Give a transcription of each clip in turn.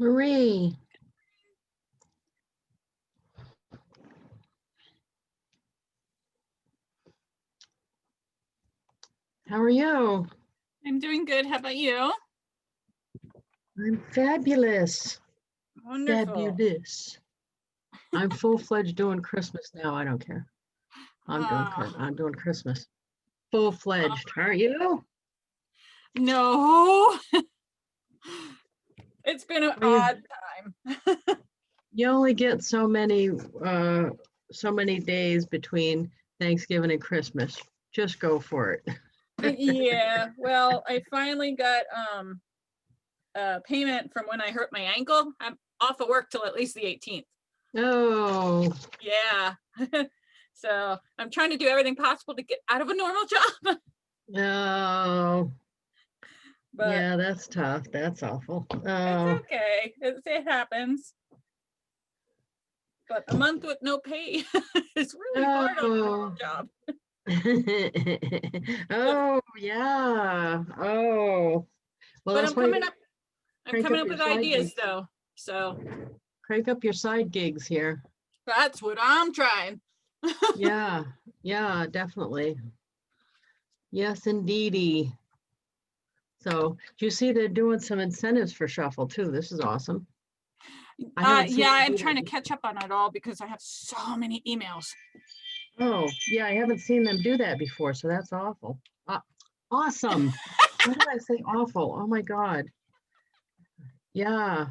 Marie. How are you? I'm doing good. How about you? I'm fabulous. Wonderful. Fabulous. I'm full-fledged doing Christmas now. I don't care. I'm doing Christmas. Full-fledged, aren't you? No. It's been an odd time. You only get so many days between Thanksgiving and Christmas. Just go for it. Yeah. Well, I finally got a payment from when I hurt my ankle. I'm off of work till at least the 18th. Oh. Yeah. So I'm trying to do everything possible to get out of a normal job. Oh. But yeah, that's tough. That's awful. Oh. it's okay. It happens. But a month with no pay is really hard on a normal job. Oh, yeah. Oh. Well, But that's I'm why coming up your with side ideas gigs. though. So Crank up your side gigs here. that's what I'm trying. Yeah, definitely. Yes, indeedy. So, do you see they're doing some incentives for Shuffle too? This is awesome. Yeah, I'm trying to catch up on it all because I have so many emails. Oh, yeah, I haven't seen them do that before, so that's awful. Awesome. Why did I say awful? Oh my God. Yeah,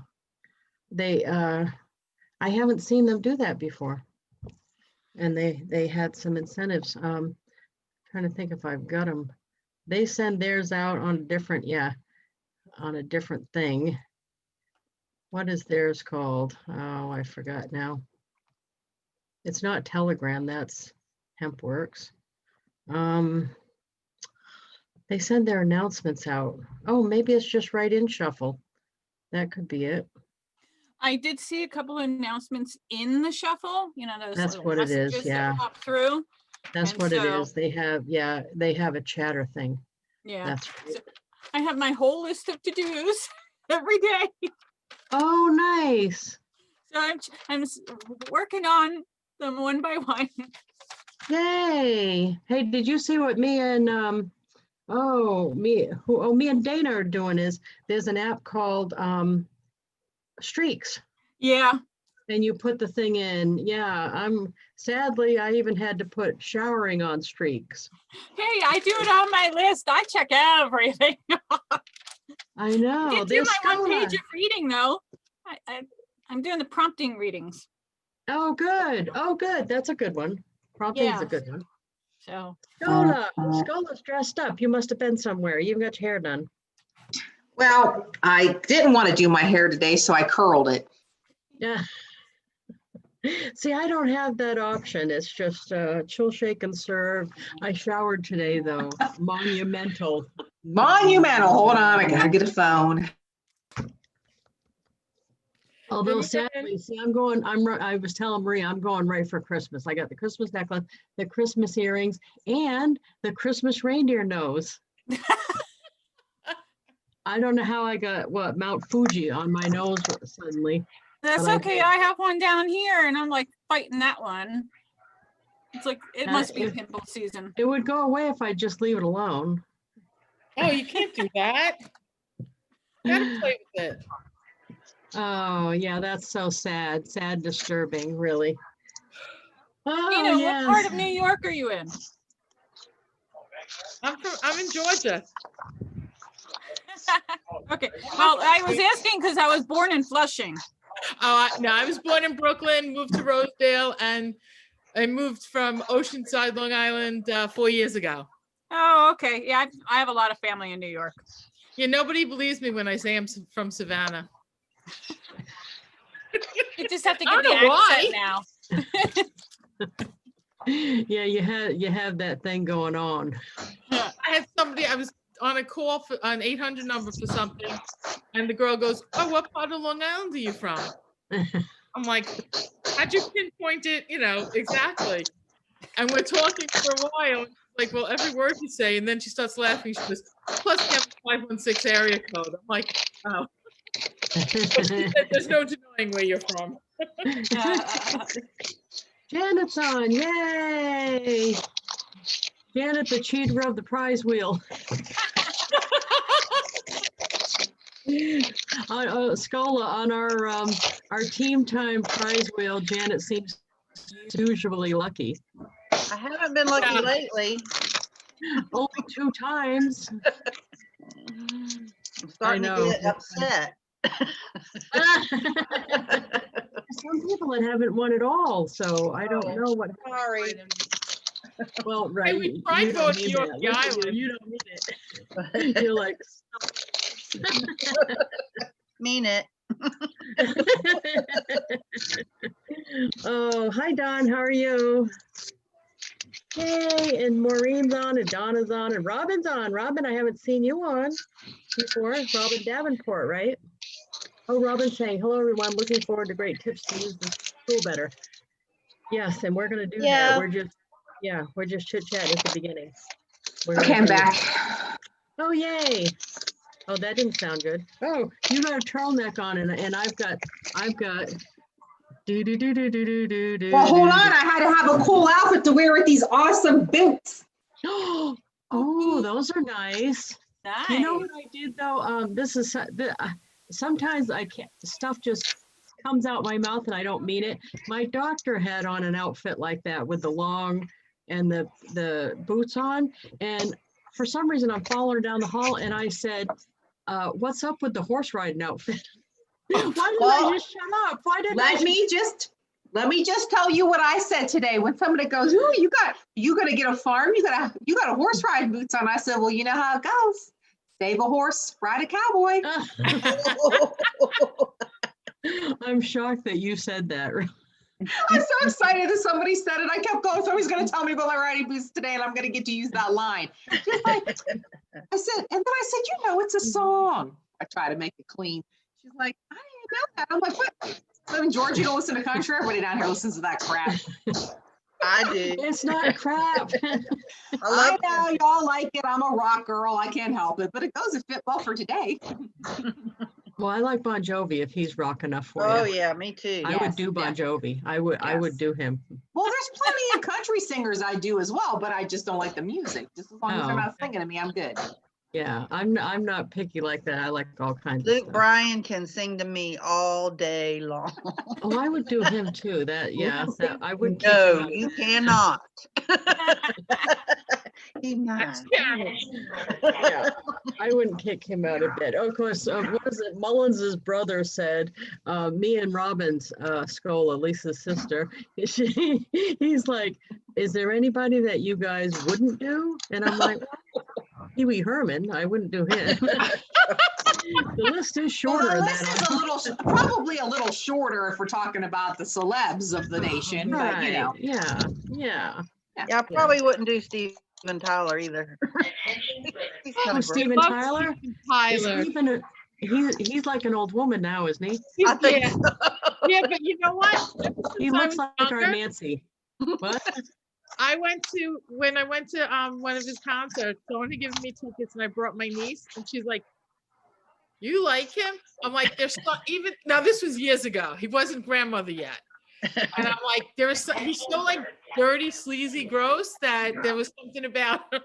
they I haven't seen them do that before. And they had some incentives. Trying to think if I've got them. They send theirs out on a different, on a different thing. What is theirs called? Oh, I forgot now. It's not Telegram, that's HempWorks. They send their announcements out. Oh, maybe it's just right in Shuffle. That could be it. I did see a couple of announcements in the Shuffle, those That's little what it is, messages yeah. that pop through. That's And what it so- is. They have a chatter thing. Yeah. That's right. So I have my whole list of to-dos every day. Oh, nice. So I'm working on them one by one. Yay. Hey, did you see what me and me and Dana are doing is there's an app called Streaks. Yeah. And you put the thing in. Yeah, sadly, I even had to put showering on Streaks. Hey, I do it on my list. I check everything. I know. I did do my one page of reading though. I'm doing the prompting readings. Oh, good. Oh, good. That's a good one. Prompting's a good one. So Scola's dressed up. You must have been somewhere. You even got your hair done. Well, I didn't want to do my hair today, so I curled it. Yeah. See, I don't have that option. It's just chill, shake, and serve. I showered today, though. Monumental. Monumental. Hold on, I gotta get a phone. Although sadly, see, I was telling Maria, I'm going right for Christmas. I got the Christmas necklace, the Christmas earrings, and the Christmas reindeer nose. I don't know how I got Mount Fuji on my nose suddenly. That's okay. I have one down here and I'm like fighting that one. It's like, it must be pimple season. It would go away if I just leave it alone. Oh, you can't do that. Gotta play with it. Oh, yeah, that's so sad. Sad, disturbing, really. Oh, What part of New York are you in? I'm in Georgia. Okay. Well, I was asking because I was born in Flushing. Oh, no, I was born in Brooklyn, moved to Rosedale, and I moved from Oceanside, Long Island 4 years ago. Oh, okay. Yeah, I have a lot of family in New York. Yeah, nobody believes me when I say I'm from Savannah. You just have to get the accent now. Yeah, you have that thing going on. I had somebody, I was on a call for an 800 number for something, and the girl goes, "Oh, what part of Long Island are you from?" I'm like, "How'd you pinpoint it? Exactly." And we're talking for a while. And like, well, every word you say, and then she starts laughing. She goes, "Plus, you have a 516 area code." I'm like, "Oh." She said, there's no denying where you're from. Janet's on, yay! Janet, the cheater of the prize wheel. Scola, on our team time prize wheel, Janet seems usually lucky. I haven't been lucky Yeah. lately. Only 2 times. I'm starting to know. get upset. Some people that haven't won at all, so I don't know what. Sorry. Well, right. we you tried don't voting need you that. off the Look at island. You don't need it. You're like, Mean it. oh, hi Don, how are you? Yay, and Maureen's on, and Donna's on, and Robin's on. Robin, I haven't seen you on before. Robin Davenport, right? Oh, Robin's saying, hello everyone, looking forward to great tips to use the school better. Yes, and we're gonna do Yeah. that. We're just chit-chatting at the beginning. Okay, I'm back. Oh, yay. Oh, that didn't sound good. Oh, you got a turtleneck on, and I've got do. Well, hold on. I had to have a cool outfit to wear with these awesome boots. Oh, those are nice. Nice. You know what I did though? This is sometimes I can't. Stuff just comes out my mouth and I don't mean it. My doctor had on an outfit like that with the long and the boots on, and for some reason I'm following her down the hall, and I said, "What's up with the horse riding outfit?" Why didn't I just shut up? Why didn't Let me just tell you what I said today. When somebody goes, "Ooh, you gonna get a farm? You got a horse riding boots on?" I said, "Well, you know how it goes. Save a horse, ride a cowboy." I'm shocked that you said that. I'm so excited that somebody said it. I kept going. Somebody's going to tell me about my riding boots today, and I'm going to get to use that line. She's like, I said, it's a song. I try to make it clean. She's like, I didn't know that. I'm like, what? So in Georgia, you don't listen to country. Everybody down here listens to that crap. I do. It's not crap. I know y'all like it. I'm a rock girl. I can't help it, but it doesn't fit well for today. Well, I like Bon Jovi if he's rock enough for Oh you. yeah, me too. I would do Bon Jovi. I would do him. Well, there's plenty of country singers I do as well, but I just don't like the music. Just as long as they're Oh. not singing to me, I'm good. Yeah, I'm not picky like that. I like all kinds of Luke stuff. Bryan can sing to me all day long. Oh, I would do him too. I would. No, you cannot. He's not. Yeah, I wouldn't kick him out of bed. Oh, of course, what is it? Mullins's brother said, me and Robin's Scola, Lisa's sister, he's like, is there anybody that you guys wouldn't do? And I'm like, Pee Wee Herman, I wouldn't do him. The list is shorter. Well, the than list is probably a little shorter if we're talking about the celebs of the nation, but you know. Yeah. Yeah, I probably wouldn't do Steven Tyler either. He's kind of Steven Love Tyler? Steven Is Tyler. he even he's like an old woman now, isn't he? I think Yeah. Yeah, but you know what? He Since I looks was like our younger, Nancy. What? when I went to one of his concerts, someone had given me tickets and I brought my niece and she's like, "You like him?" I'm like, "There's not even now." This was years ago. He wasn't grandmother yet, and I'm like, he's so like dirty, sleazy, gross that there was something about him.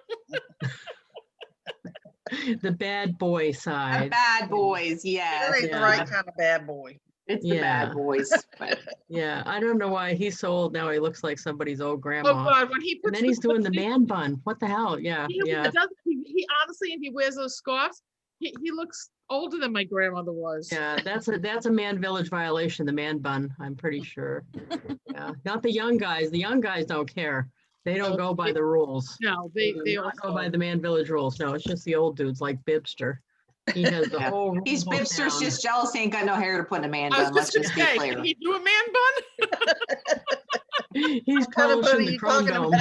The bad boy The side. bad boys, yes. he's the right kind of bad boy. It's the Yeah. bad boys. But Yeah, I don't know why he's so old now. He looks like somebody's old Oh grandma. God, when he And puts then he's doing the he- man bun. What the hell? Yeah, He, yeah. he honestly, if he wears those scarves, he looks older than my grandmother was. Yeah, that's a man village violation, the man bun, I'm pretty sure. Yeah, not the young guys. The young guys don't care. They don't go by the rules. No, They they do not go also by the man village rules. No, it's just the old dudes like Bibster. He has the Yeah. whole. he's rule book Bibster's down. just jealous he ain't got no hair to put in a man I was bun. Let's just just gonna be say, clear. can he do a man bun? He's What kind of polishing bun are the you chrome talking dome.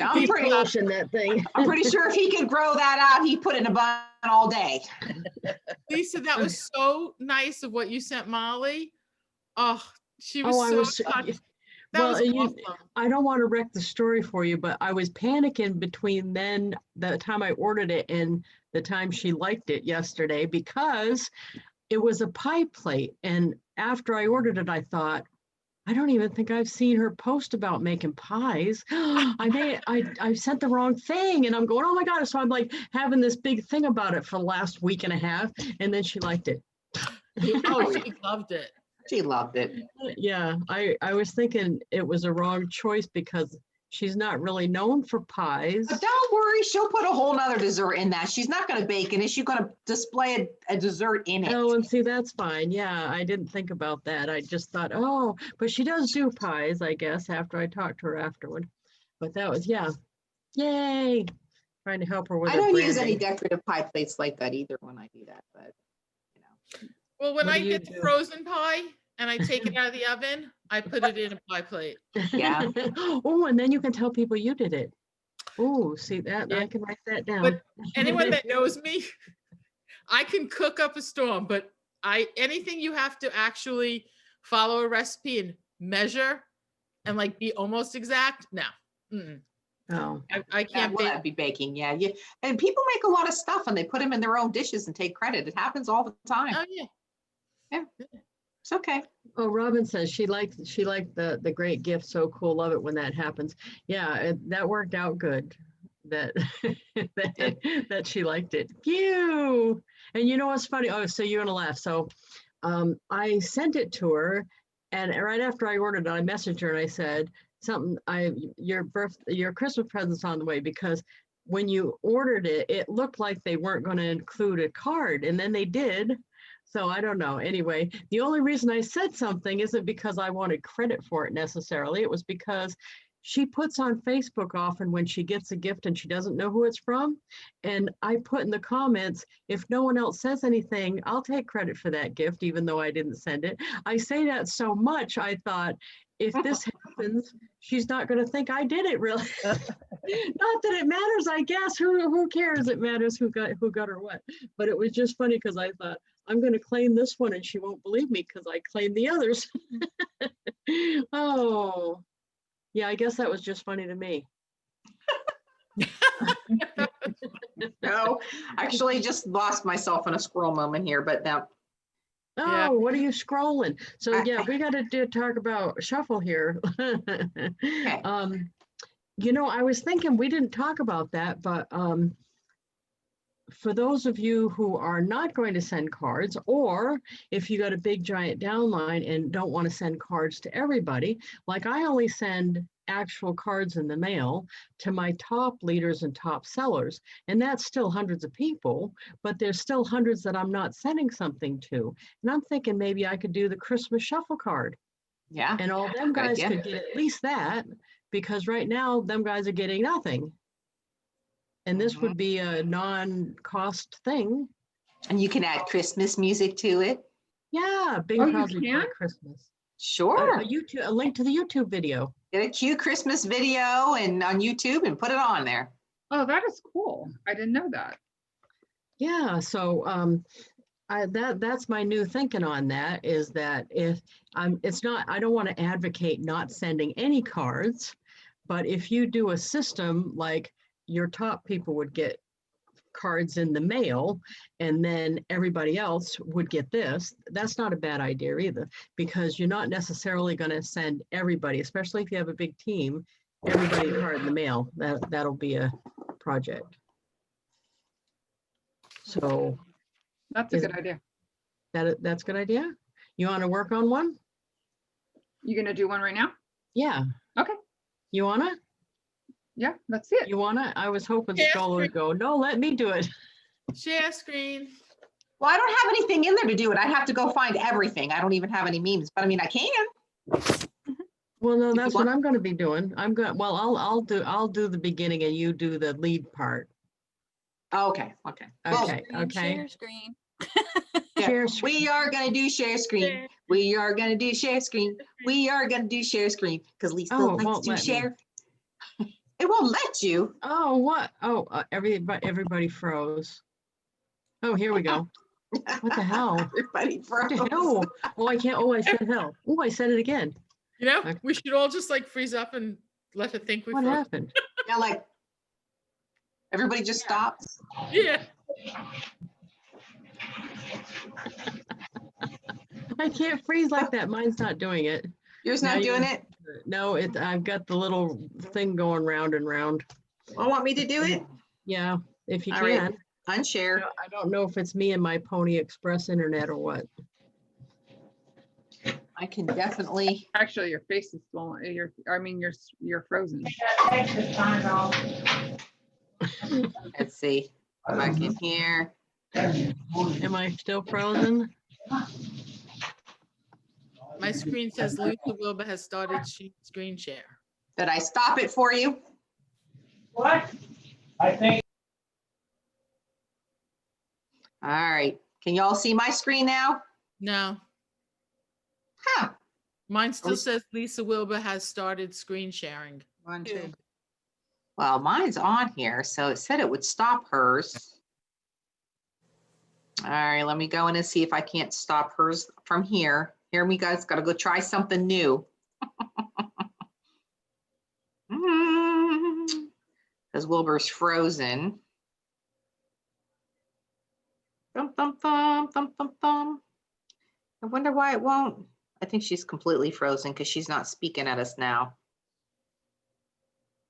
I'm He's pretty, polishing that thing. I'm pretty sure if he could grow that out, he'd put it in a bun all day. Lisa, that was so nice of what you sent Molly. Oh, she was Oh, I so was. touched. That Well, was awesome. I don't want to wreck the story for you, but I was panicking between the time I ordered it and the time she liked it yesterday, because it was a pie plate. And after I ordered it, I thought, I don't even think I've seen her post about making pies. I sent the wrong thing, and I'm going, oh my God. So I'm like having this big thing about it for the last week and a half. And then she liked it. Oh, she loved it. She loved it. Yeah, I was thinking it was a wrong choice because she's not really known for pies. But don't worry, she'll put a whole nother dessert in that. She's not going to bake it. She's going to display a dessert in it. Oh, and see, that's fine. Yeah, I didn't think about that. I just thought, oh, but she does do pies, I guess, after I talked to her afterward. But that was, yeah, yay. Trying to help her with I her don't use any branding. decorative pie plates like that either when I do that, but you know. Well, when What I do you get the do? frozen pie and I take it out of the oven, I put it in a pie plate. Yeah. Oh, and then you can tell people you did it. Oh, see that? Yeah. I can write that down. But anyone that knows me, I can cook up a storm, but anything you have to actually follow a recipe and measure and like be almost exact, no. Mm-mm. Oh, I That can't would be baking. Yeah. Yeah. And people make a lot of stuff and they put them in their own dishes and take credit. It happens all the time. Oh yeah. It's okay. oh, Robin says she liked the great gift. So cool. Love it when that happens. Yeah, that worked out good. That that she liked it. Phew. And you know what's funny? Oh, so you're gonna laugh. So I sent it to her, and right after I ordered it, I messaged her and I said something. Your Christmas present's on the way, because when you ordered it, it looked like they weren't going to include a card, and then they did. So I don't know. Anyway, the only reason I said something isn't because I wanted credit for it necessarily. It was because she puts on Facebook often when she gets a gift and she doesn't know who it's from. And I put in the comments, if no one else says anything, I'll take credit for that gift, even though I didn't send it. I say that so much, I thought, if this happens, she's not going to think I did it, really. Not that it matters, I guess. Who cares? It matters who got her what. But it was just funny because I thought, I'm going to claim this one and she won't believe me because I claimed the others. Oh, yeah, I guess that was just funny to me. No, actually just lost myself in a squirrel moment here, but now. Oh, Yeah. what are you scrolling? So yeah, I- we got to talk about shuffle here. Okay. You know, I was thinking we didn't talk about that, but for those of you who are not going to send cards, or if you got a big giant downline and don't want to send cards to everybody, like I only send actual cards in the mail to my top leaders and top sellers, and that's still hundreds of people, but there's still hundreds that I'm not sending something to. And I'm thinking maybe I could do the Christmas shuffle card, Yeah. and all them Good guys idea. could get at least that, because right now them guys are getting nothing. And this would be a non-cost thing. And you can add Christmas music to it. Yeah, Bing Oh, you Crosby can? Black Christmas. Sure. A link to the YouTube video. Get a cute Christmas video and on YouTube and put it on there. Oh, that is cool. I didn't know that. Yeah, so that's my new thinking on that, is that if it's not, I don't want to advocate not sending any cards, but if you do a system like your top people would get cards in the mail and then everybody else would get this, that's not a bad idea either, because you're not necessarily going to send everybody, especially if you have a big team, everybody a card in the mail. That'll be a project. So That's a good idea. that's a good idea. You want to work on one? You gonna do one right now? Yeah. Okay. You wanna? Yeah, let's see it. You wanna? I was hoping Yes, Scola would go, no, let me do it. Share screen. Well, I don't have anything in there to do it. I have to go find everything. I don't even have any memes, but I mean, I can. Well, no, you that's what want- I'm gonna be doing. Well, I'll do the beginning and you do the lead part. Oh, okay. Okay. Well, Okay, okay. Share screen. yeah, Share screen. we are going to do share screen. We are going to do share screen. We are going to do share screen because Lisa Oh, it likes won't to let me. share. It won't let you. Oh, what? Oh, everybody froze. Oh, here we go. What the hell? Everybody What the froze. hell? Oh, I can't. Oh, I said hell. Oh, I said it again. You know, Okay. we should all just like freeze up and let her think we What froze. happened? Yeah, like everybody just stops. Yeah. I can't freeze like that. Mine's not doing it. Yours Now not you- doing it? No, I've got the little thing going round and round. Well, want me to do it? Yeah, if you All right. can. Unshare. I don't know if it's me and my Pony Express internet or what. I can definitely. Actually, your face is swollen. You're frozen. Let's see. Go back in here. Am I still frozen? My screen says Lisa Wilbur has started screen share. Did I stop it for you? What? I think. All right. Can y'all see my screen now? No, Huh. mine still says Lisa Wilbur has started screen sharing. One, two. Well, mine's on here, so it said it would stop hers. All right, let me go in and see if I can't stop hers from here. Here we guys got to go try something new. Because Wilbur's frozen. Thump, thump, thump, thump, thump, thump. I wonder why it won't. I think she's completely frozen because she's not speaking at us now.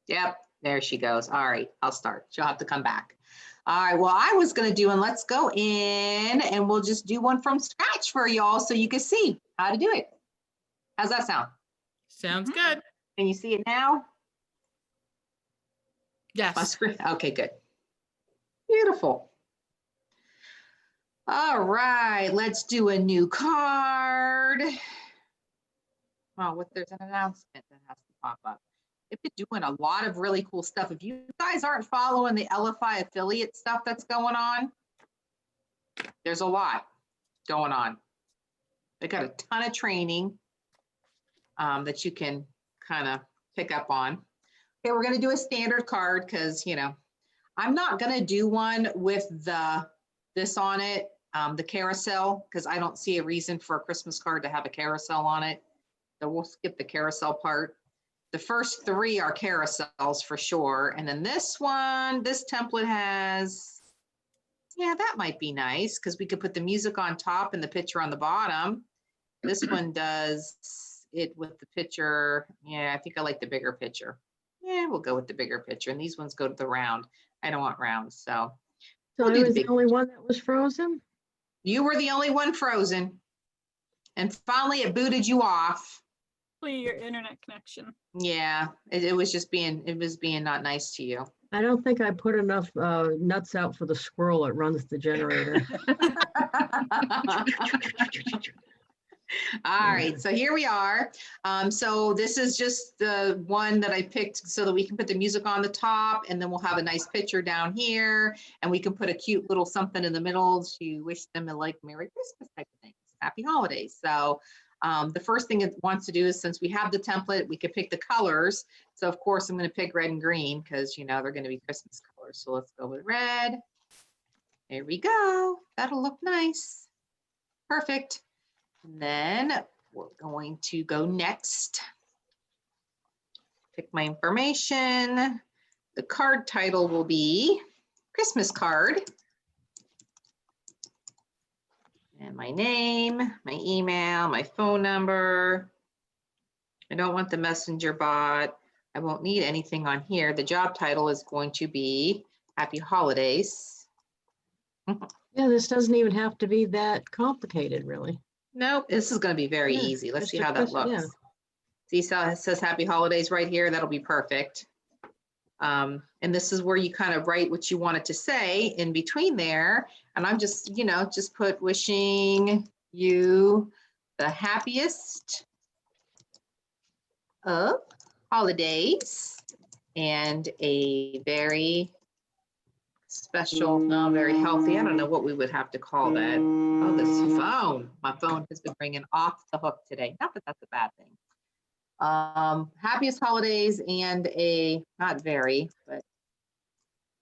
Yep, there she goes. All right, I'll start. She'll have to come back. All right, well, I was going to do, and let's go in and we'll just do one from scratch for y'all so you can see how to do it. How's that sound? Sounds good. Can you see it now? My Yes. screen. Okay, good. Beautiful. All right, let's do a new card. Oh, what there's an announcement that has to pop up. They've been doing a lot of really cool stuff. If you guys aren't following the LFI affiliate stuff that's going on, there's a lot going on. They got a ton of training that you can kind of pick up on. Okay, we're going to do a standard card because, you know, I'm not going to do one with this on it, the carousel, because I don't see a reason for a Christmas card to have a carousel on it. So we'll skip the carousel part. The first three are carousels for sure. And then this one, this template has, yeah, that might be nice because we could put the music on top and the picture on the bottom. This one does it with the picture. Yeah, I think I like the bigger picture. Yeah, we'll go with the bigger picture. And these ones go to the round. I don't want rounds, so. So We'll I do the was the big only one that was frozen? You were the only one frozen. And finally it booted you off. Hopefully your internet connection. Yeah, it was just being, it was being not nice to you. I don't think I put enough nuts out for the squirrel that runs the generator. All right, so here we are. So this is just the one that I picked so that we can put the music on the top and then we'll have a nice picture down here and we can put a cute little something in the middle to wish them a like Merry Christmas type of thing. Happy holidays. So the first thing it wants to do is, since we have the template, we could pick the colors. So of course I'm going to pick red and green because, you know, they're going to be Christmas colors. So let's go with red. There we go. That'll look nice. Perfect. And then we're going to go next. Pick my information. The card title will be Christmas card. And my name, my email, my phone number. I don't want the messenger bot. I won't need anything on here. The job title is going to be Happy Holidays. Yeah, this doesn't even have to be that complicated, really. Nope, this is going to be very Yeah, easy. Let's just see a how that question, looks. yeah. See how it says Happy Holidays right here? That'll be perfect. And this is where you kind of write what you want it to say in between there. And I'm just, you know, just put wishing you the happiest of holidays and a very special, no, very healthy. I don't know what we would have to call that. Oh, this phone. My phone has been ringing off the hook today. Not that that's a bad thing. Happiest holidays and a, not very, but.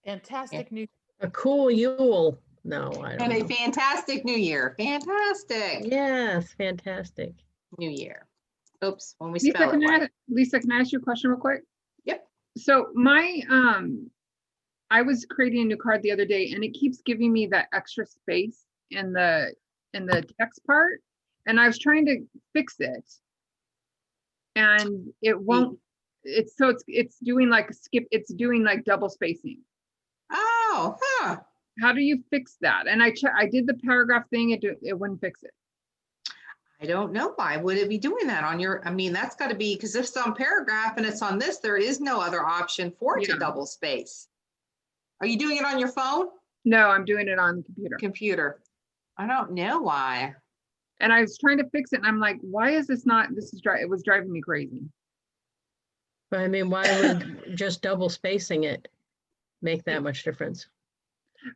Fantastic new. A cool Yule. No, I And a don't know. fantastic new year. Fantastic Yes, fantastic. new year. Oops, when we Lisa, spell it can right. Lisa, can I ask you a question real quick? Yep. So my, I was creating a new card the other day and it keeps giving me that extra space in the text part. and I was trying to fix it. And it won't, it's doing like it's doing like double spacing. Oh, huh. How do you fix that? And I did the paragraph thing, it wouldn't fix it. I don't know why would it be doing that on your, I mean, that's got to be, because if it's on paragraph and it's on this, there is no other option for it to Yeah. double space. Are you doing it on your phone? No, I'm doing it on the computer. Computer. I don't know why. And I was trying to fix it and I'm like, why is this not, it was driving me crazy. But I mean, why would just double spacing it make that much difference?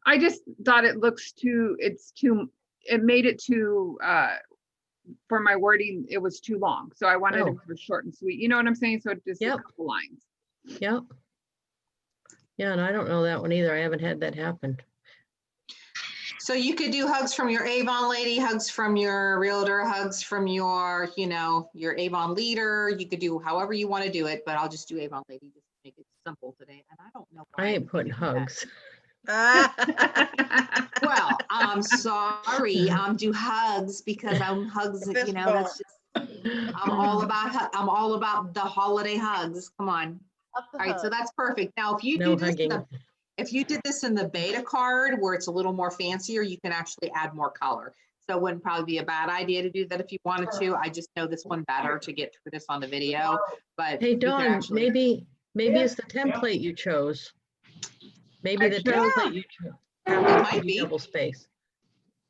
I just thought it looks it made it too, for my wording, it was too long. So I wanted it to be short and sweet. You know what I'm saying? So just a couple lines. Yep. Yeah, and I don't know that one either. I haven't had that happen. So you could do hugs from your Avon lady, hugs from your realtor, hugs from your, your Avon leader. You could do however you want to do it, but I'll just do Avon lady just to make it simple today. And I don't know why I ain't putting hugs. Well, I'm sorry. Do hugs because I'm hugs. That's just. I'm all about the holiday hugs. Come on. All right, so that's perfect. Now, if you if you did this in the beta card where it's a little more fancier, you can actually add more color. So it wouldn't probably be a bad idea to do that if you wanted to. I just know this one better to get through this on the video. But hey, Dawn, maybe it's the template you chose. Maybe the template you chose. It might be double space.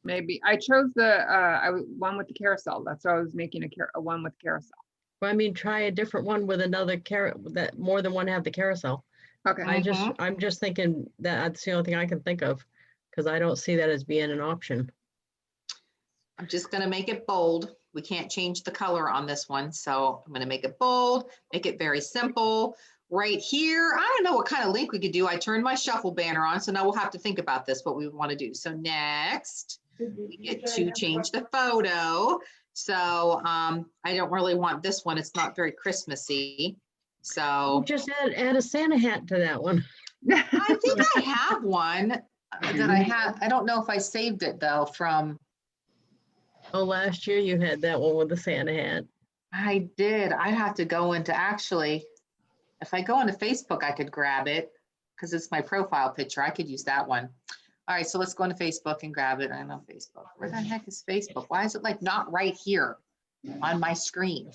Maybe I chose the one with the carousel. That's why I was making a one with carousel. Well, I mean, try a different one with another that more than one have the carousel. Okay. I'm just thinking that's the only thing I can think of because I don't see that as being an option. I'm just going to make it bold. We can't change the color on this one. So I'm going to make it bold, make it very simple. Right here, I don't know what kind of link we could do. I turned my shuffle banner on, so now we'll have to think about this, what we would want to do. So next, we get to change the photo. So I don't really want this one. It's not very Christmassy. So just add a Santa hat to that one. I think I have one that I have. I don't know if I saved it though from. Oh, last year you had that one with the Santa hat. I did. I'd have to go into actually. If I go into Facebook, I could grab it because it's my profile picture. I could use that one. All right, so let's go into Facebook and grab it. I know Facebook. Where the heck is Facebook? Why is it like not right here on my screen?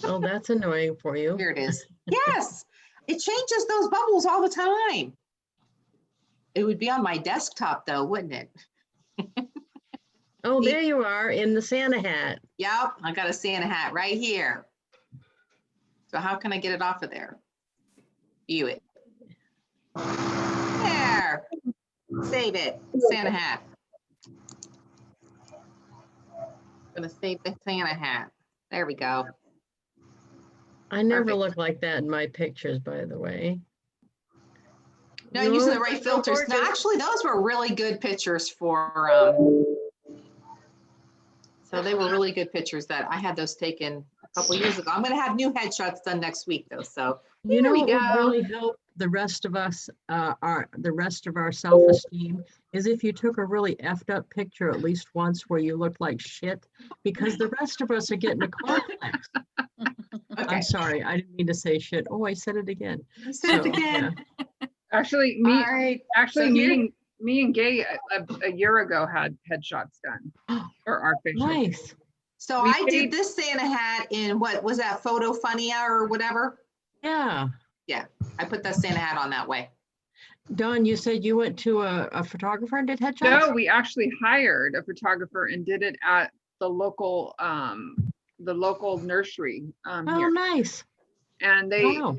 Oh, that's annoying for you. Here it is. Yes, it changes those bubbles all the time. It would be on my desktop though, wouldn't it? Oh, there you are in the Santa hat. Yep, I got a Santa hat right here. So how can I get it off of there? View it. There. Save it. Santa hat. I'm gonna save the Santa hat. There we go. I never Perfect. look like that in my pictures, by the way. No, I'm using the right filters. No, actually, those were really good pictures for. So they were really good pictures that I had those taken a couple years ago. I'm going to have new headshots done next week, though. So you know what would really help the rest of us, the rest of our self-esteem, is if you took a really effed up picture at least once where you looked like shit, because the rest of us are getting a complex. Okay. I'm sorry, I didn't mean to say shit. Oh, I said it again. I said it again. Yeah. Actually, me and Gay a year ago had headshots done for our facial. Nice. So I did this Santa hat in what was that, Photo Funnia or whatever? Yeah. Yeah, I put that Santa hat on that way. Dawn, you said you went to a photographer and did headshots? No, we actually hired a photographer and did it at the local nursery Oh, here. nice. And they Wow.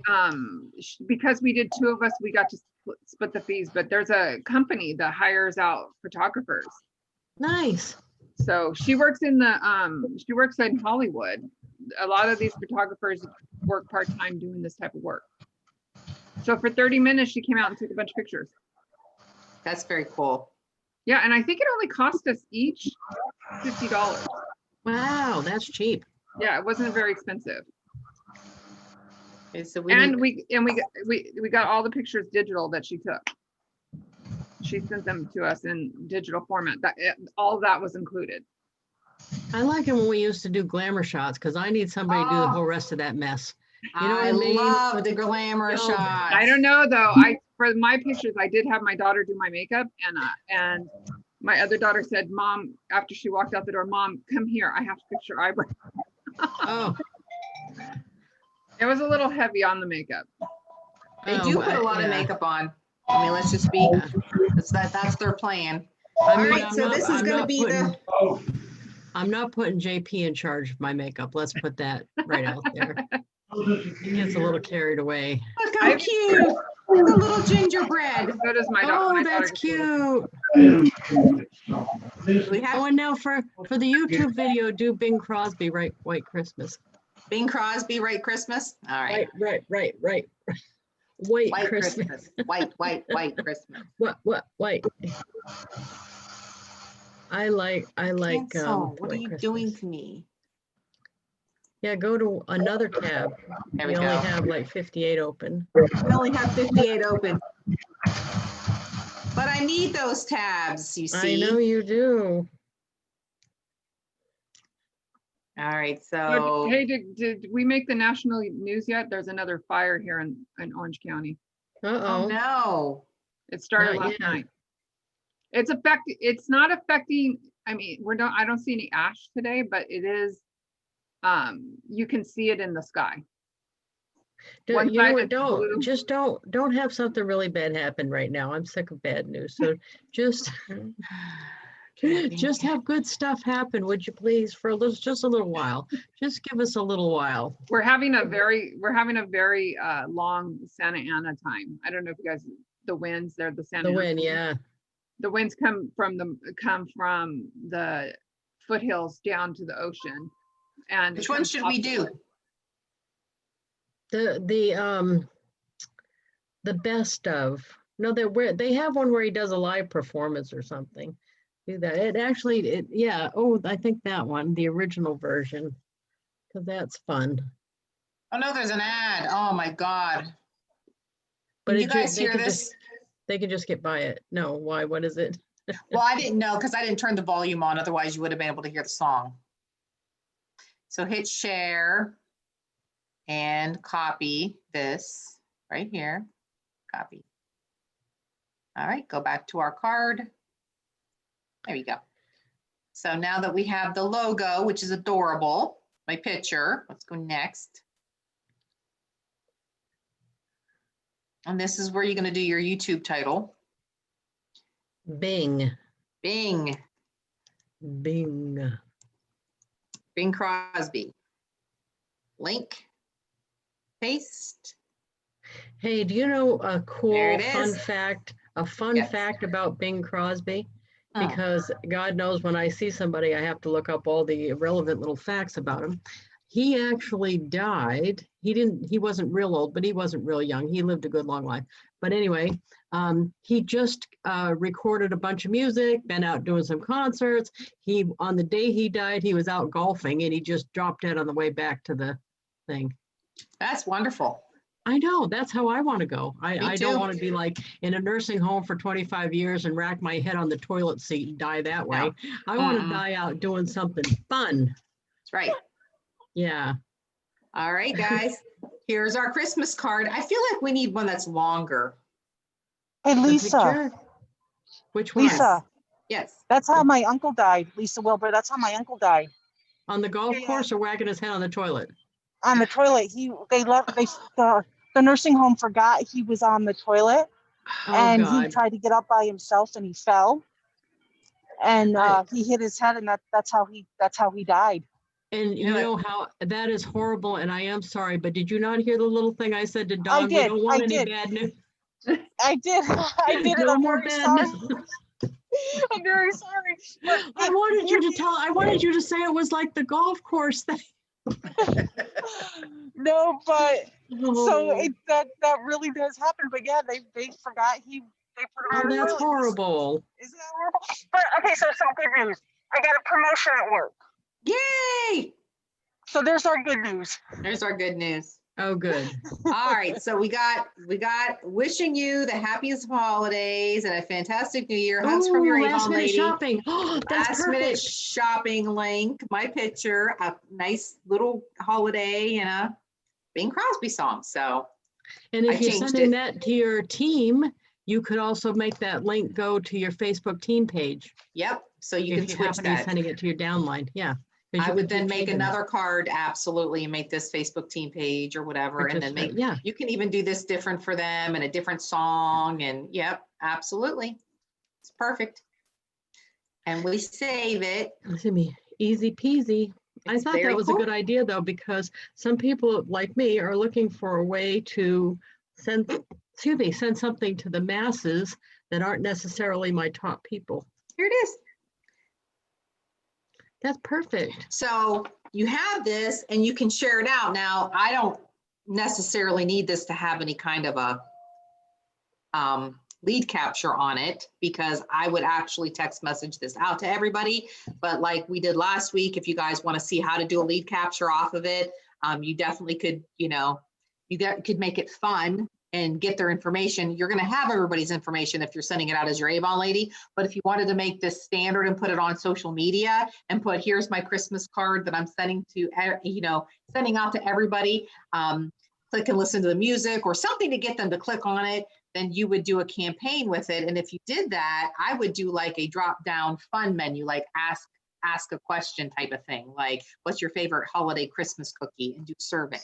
because we did two of us, we got to split the fees, but there's a company that hires out photographers. Nice. So she works in Hollywood. A lot of these photographers work part-time doing this type of work. So for 30 minutes, she came out and took a bunch of pictures. That's very cool. Yeah, and I think it only cost us each $50. Wow, that's cheap. Yeah, it wasn't very expensive. Okay, so We got all the pictures digital that she took. She sent them to us in digital format. All that was included. I like it when we used to do glamour shots because I need somebody to do the whole rest of that mess. You know what I I mean? love the glamour No, shots. I don't know though. For my pictures, I did have my daughter do my makeup, and my other daughter said, "Mom," after she walked out the door, "Mom, come here. I have to fix your eyebrow." Oh, It was a little heavy on the makeup. They do put a lot of yeah. makeup on. I mean, let's just be, Yeah. that's their plan. I All mean, right, so this is gonna be the, I'm not putting JP in charge of my makeup. Let's put that right out there. He gets a little carried away. look how cute, the little gingerbread. So does my daughter. Oh, My that's daughter gets cute. We have Oh, and now for the YouTube video, do Bing Crosby White Christmas. Bing Crosby, right, Christmas? All right. Right. White Christmas. White Christmas. What? White. I like Cancel. What are White you Christmas. doing to me? Yeah, go to another tab. There we You only go. have like 58 open. I only have 58 open. But I need those tabs, you I know see. you do. All right, But, so hey, did we make the national news yet? There's another fire here in Orange County. oh Uh-oh. no. It started Not last yet. night. It's not affecting, I mean, I don't see any ash today, but it is, you can see it in the sky. One You know side what? is blue. Don't have something really bad happen right now. I'm sick of bad news. So just have good stuff happen, would you please, for just a little while. Just give us a little while. We're having a very long Santa Ana time. I don't know if you guys, the winds, they're the Santa The Ana. win, yeah. The winds come from the foothills down to the ocean. And Which one should we do? The best of. No, they have one where he does a live performance or something. Do that. Yeah. Oh, I think that one, the original version, because that's fun. Oh no, there's an ad. Oh my God. But Can you guys hear this? They can just get by it. No, why? What is it? Well, I didn't know because I didn't turn the volume on. Otherwise, you would have been able to hear the song. So hit share and copy this right here. Copy. All right, go back to our card. There you go. So now that we have the logo, which is adorable, my picture, let's go next. And this is where you're going to do your YouTube title. Bing. Bing. Bing. Bing Crosby. Link. Paste. Hey, do you know a cool There it fun is. fact? Yes. Fact about Bing Crosby? Oh. Because God knows when I see somebody, I have to look up all the relevant little facts about him. He actually died. He wasn't real old, but he wasn't real young. He lived a good long life. But anyway, he just recorded a bunch of music, been out doing some concerts. On the day he died, he was out golfing and he just dropped dead on the way back to the thing. That's wonderful. I know, that's how I want to go. I too. don't want to be like in a nursing home for 25 years and rack my head on the toilet seat and die that way. No. I want to die out doing something fun. That's right. Yeah. All right, guys. Here's our Christmas card. I feel like we need one that's longer. Hey, The Lisa, picture? Which one? Lisa, Yes. that's how my uncle died. Lisa Wilbur, that's how my uncle died. On the golf Yeah. course or wagging his head on the toilet? On the toilet. The nursing home forgot he was on the toilet, Oh, and he God. tried to get up by himself and he fell. And Right. he hit his head, and that's how he died. And you know know how that is horrible, and I am sorry, but did you not hear the little thing I said to Dawn? We did, don't want I any did. bad news. I did. I did it. No I'm more very bad sorry. news. I'm very sorry. But I wanted you to say it was like the golf course thing. no, but so Oh, that really does happen. But yeah, they forgot they put him on the that's toilet. horrible. Isn't that horrible? But okay, so good news. I got a promotion at work. Yay! So there's our good news. There's our good news. Oh, good. All right, so we got wishing you the happiest of holidays and a fantastic new year. Hugs from your Ooh, last Avon minute lady. shopping. Oh, that's Last minute perfect. shopping link, my picture, a nice little holiday and a Bing Crosby song. So And I if you're changed sending it. that to your team, you could also make that link go to your Facebook team page. Yep. So you If can you switch happen to be that. sending it to your downline, yeah. 'cause I you would could then keep make changing that. another card, absolutely, and make this Facebook team page or whatever, Or and just, then make, yeah. you can even do this different for them and a different song, and yep, absolutely. It's perfect. And we save it. It's gonna be easy peasy. I It's thought that very was a cool. good idea though, because some people like me are looking for a way to send something to the masses that aren't necessarily my top people. Here it is. That's perfect. So you have this and you can share it out. Now, I don't necessarily need this to have any kind of a lead capture on it, because I would actually text message this out to everybody. But like we did last week, if you guys want to see how to do a lead capture off of it, you definitely could, could make it fun and get their information. You're going to have everybody's information if you're sending it out as your Avon lady. But if you wanted to make this standard and put it on social media and put, here's my Christmas card that I'm sending to, sending out to everybody, click and listen to the music or something to get them to click on it, then you would do a campaign with it. And if you did that, I would do like a drop down fun menu, like ask a question type of thing. Like, what's your favorite holiday Christmas cookie, and do survey.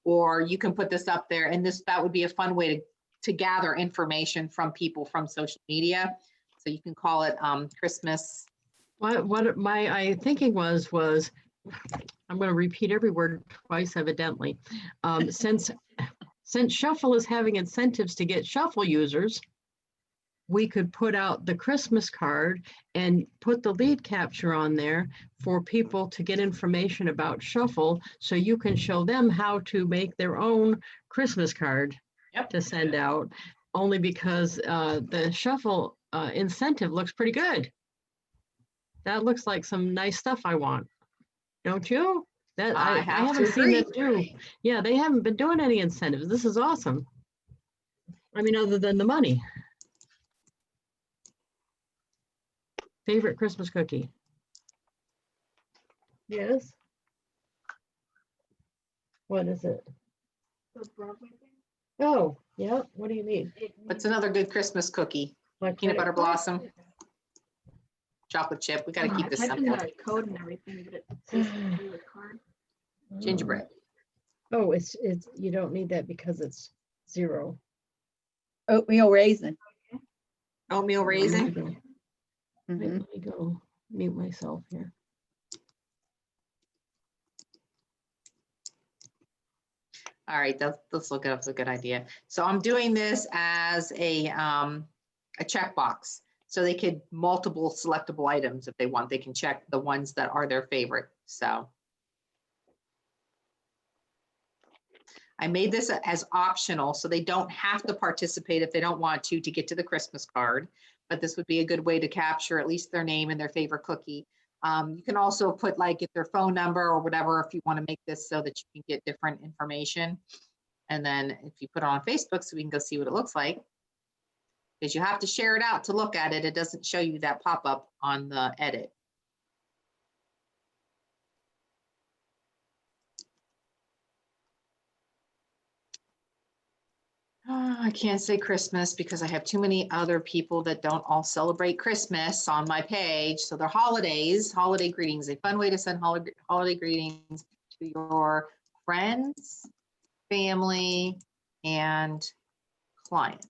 Or you can put this up there, and that would be a fun way to gather information from people from social media. So you can call it Christmas. What my thinking was I'm going to repeat every word twice, evidently. Since Shuffle is having incentives to get Shuffle users, we could put out the Christmas card and put the lead capture on there for people to get information about Shuffle, so you can show them how to make their own Christmas card to send out, only because the Shuffle incentive looks pretty good. That looks like some nice stuff I want. Don't you? That I haven't seen them do. Yeah, they haven't been doing any incentives. This is awesome. I mean, other than the money. Favorite Christmas cookie? Yes. What is it? Oh, yeah. What do you mean? What's another good Christmas cookie? Like Peanut butter blossom, chocolate chip. We got to keep this simple. Code and everything, but it says the card. Gingerbread. Oh, it's you don't need that because it's 0. Oatmeal raisin. Oatmeal raisin. Let me go mute myself here. All right, let's look it up. It's a good idea. So I'm doing this as a checkbox. So they could multiple selectable items if they want. They can check the ones that are their favorite. So I made this as optional, so they don't have to participate if they don't want to get to the Christmas card. But this would be a good way to capture at least their name and their favorite cookie. You can also put like their phone number or whatever if you want to make this so that you can get different information. And then if you put it on Facebook so we can go see what it looks like, because you have to share it out to look at it. It doesn't show you that pop-up on the edit. I can't say Christmas because I have too many other people that don't all celebrate Christmas on my page. So they're holidays, holiday greetings, a fun way to send holiday greetings to your friends, family, and clients.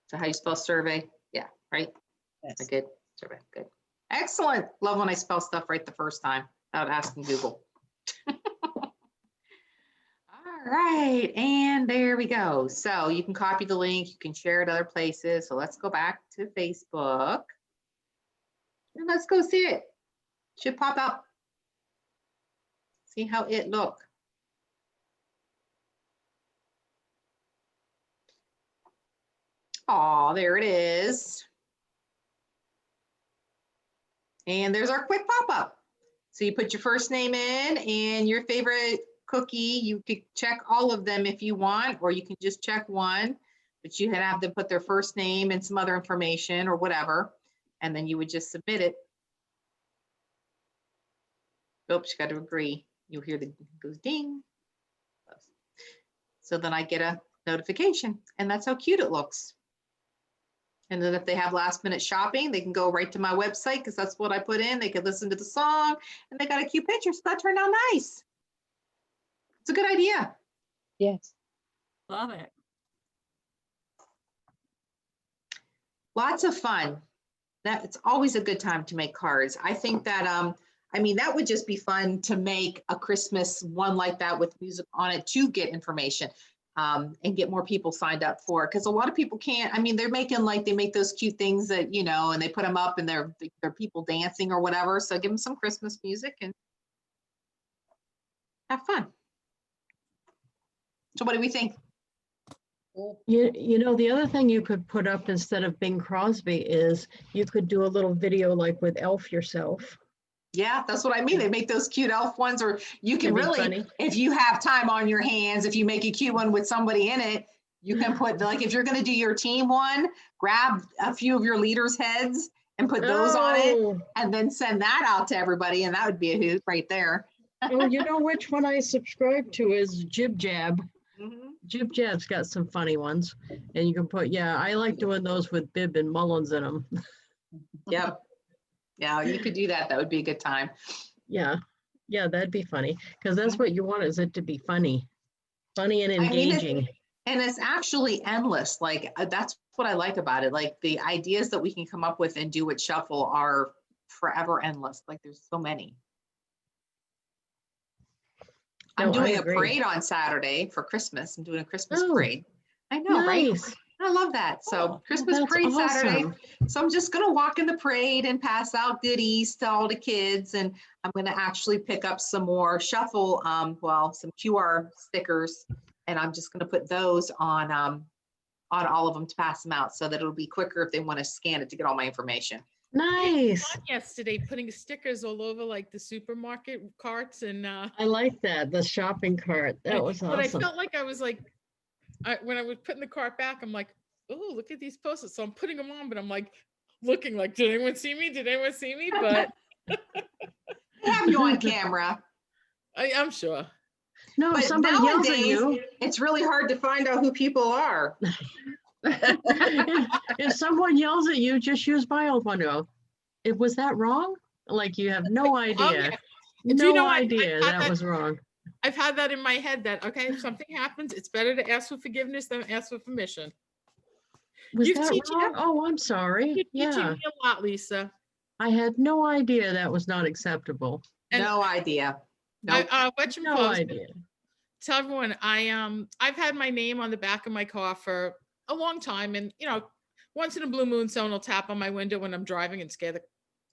So how you spell survey? Yeah, right? Yes. Good, survey, good. Excellent. Love when I spell stuff right the first time without asking Google. All right, and there we go. So you can copy the link, you can share it other places. So let's go back to Facebook and let's go see it. Should pop up. See how it look. Oh, there it is. And there's our quick pop-up. So you put your first name in and your favorite cookie. You could check all of them if you want, or you can just check one, but you have them put their first name and some other information or whatever. And then you would just submit it. Oops, you got to agree. You'll hear the goes ding. So then I get a notification, and that's how cute it looks. And then if they have last minute shopping, they can go right to my website because that's what I put in. They could listen to the song, and they got a cute picture. So that turned out nice. It's a good idea. Yes. Love it. Lots of fun. It's always a good time to make cards. I think that, I mean, that would just be fun to make a Christmas one like that with music on it to get information and get more people signed up for it. Because a lot of people can't, I mean, they're making like, they make those cute things that, you know, and they put them up and they're people dancing or whatever. So give them some Christmas music and have fun. So what do we think? You know, the other thing you could put up instead of Bing Crosby is you could do a little video like with Elf yourself. Yeah, that's what I mean. They make those cute elf ones, or you can That'd be really, funny. if you have time on your hands, if you make a cute one with somebody in it, you can put, like, if you're going to do your team one, grab a few of your leaders' heads and put those on it, Oh, and then send that out to everybody. And that would be a hoot right there. oh, you know which one I subscribe to is Jib Jab. Mhm. Jib Jab's got some funny ones, and you can put, yeah, I like doing those with Bib and Mullins in them. Yep. Yeah, you could do that. That would be a good time. Yeah, yeah, that'd be funny, because that's what you want, is it to be funny and I mean, engaging. And it's actually endless. Like, that's what I like about it. Like, the ideas that we can come up with and do with Shuffle are forever endless. Like, there's so many. I'm No, I doing a agree. parade on Saturday for Christmas. I'm doing a Christmas Oh, parade. I know, right? Nice. I love that. So Christmas That's parade Saturday. awesome. So I'm just going to walk in the parade and pass out goodies to all the kids. And I'm going to actually pick up some more Shuffle, some QR stickers. And I'm just going to put those on all of them to pass them out so that it'll be quicker if they want to scan it to get all my information. Nice. Yesterday, putting stickers all over like the supermarket carts and I like that, the shopping cart. That was but I awesome. felt like I was like, when I was putting the cart back, I'm like, oh, look at these posters. So I'm putting them on, but I'm like looking like, did anyone see me? Did anyone see me? But I have you on camera. I'm sure. No, But somebody yells at nowadays, you. it's really hard to find out who people are. If someone yells at you, just use my old one. Go, was that wrong? Like you have no idea. yeah. No Do you know, I've idea had that was wrong. I've had that in my head that, okay, if something happens, it's better to ask for forgiveness than ask for permission. Was You've that teaching wrong? Oh, I'm sorry. You're teaching Yeah, me a lot, Lisa. I had no idea that was not acceptable. And No idea. Nope. No idea. Tell everyone I've had my name on the back of my car for a long time, and you know, once in a blue moon, someone will tap on my window when I'm driving and scare the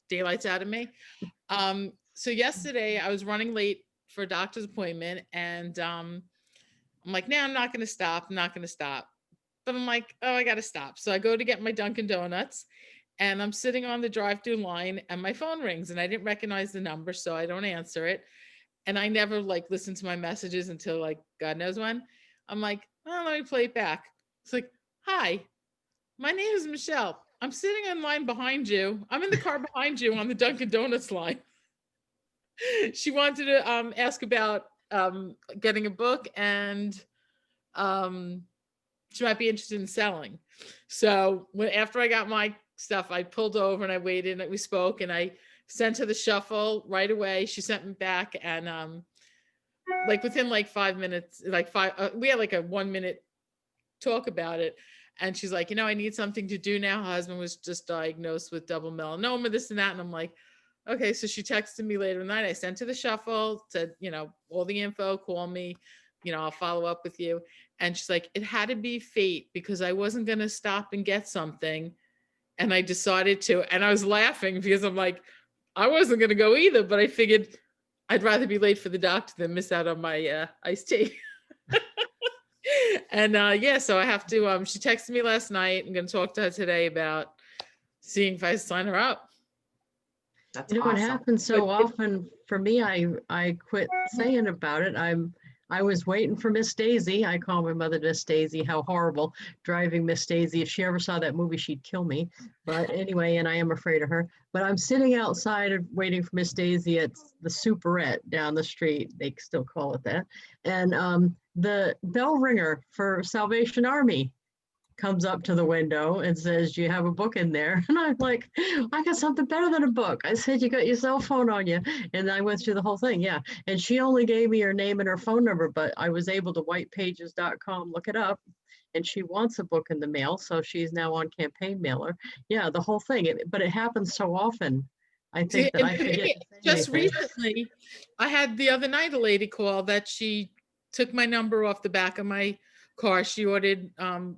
daylights out of me. So yesterday I was running late for a doctor's appointment, and I'm like, nah, I'm not going to stop. I'm not going to stop. But I'm like, oh, I got to stop. So I go to get my Dunkin' Donuts, and I'm sitting on the drive-through line, and my phone rings, and I didn't recognize the number, so I don't answer it. And I never like listen to my messages until like God knows when. I'm like, oh, let me play it back. It's like, hi, my name is Michelle. I'm sitting in line behind you. I'm in the car behind you on the Dunkin' Donuts line. She wanted to ask about getting a book, and she might be interested in selling. So after I got my stuff, I pulled over and I waited and we spoke, and I sent her the Shuffle right away. She sent me back, and like within like 5 minutes, we had like a 1 minute talk about it. And she's like, you know, I need something to do now. Her husband was just diagnosed with double melanoma, this and that. And I'm like, okay. So she texted me later in the night. I sent her the Shuffle, said, you know, all the info, call me, you know, I'll follow up with you. And she's like, it had to be fate because I wasn't going to stop and get something. And I decided to, and I was laughing because I'm like, I wasn't going to go either, but I figured I'd rather be late for the doctor than miss out on my iced tea. And yeah, so I have to, she texted me last night. I'm going to talk to her today about seeing if I sign her up. That's You know, it awesome. happens so But it- often for me, I quit saying about it. I was waiting for Miss Daisy. I call my mother Miss Daisy. How horrible, driving Miss Daisy. If she ever saw that movie, she'd kill me. But anyway, and I am afraid of her. But I'm sitting outside of waiting for Miss Daisy at the Superette down the street. They still call it that. And the bell ringer for Salvation Army comes up to the window and says, "Do you have a book in there?" And I'm like, "I got something better than a book." I said, "You got your cell phone on you." And I went through the whole thing. Yeah. And she only gave me her name and her phone number, but I was able to whitepages.com, look it up. And she wants a book in the mail. So she's now on campaign mailer. Yeah, the whole thing. But it happens so often. I think that and I to forget me, to say just anything. recently, I had the other night a lady call that she took my number off the back of my car. She ordered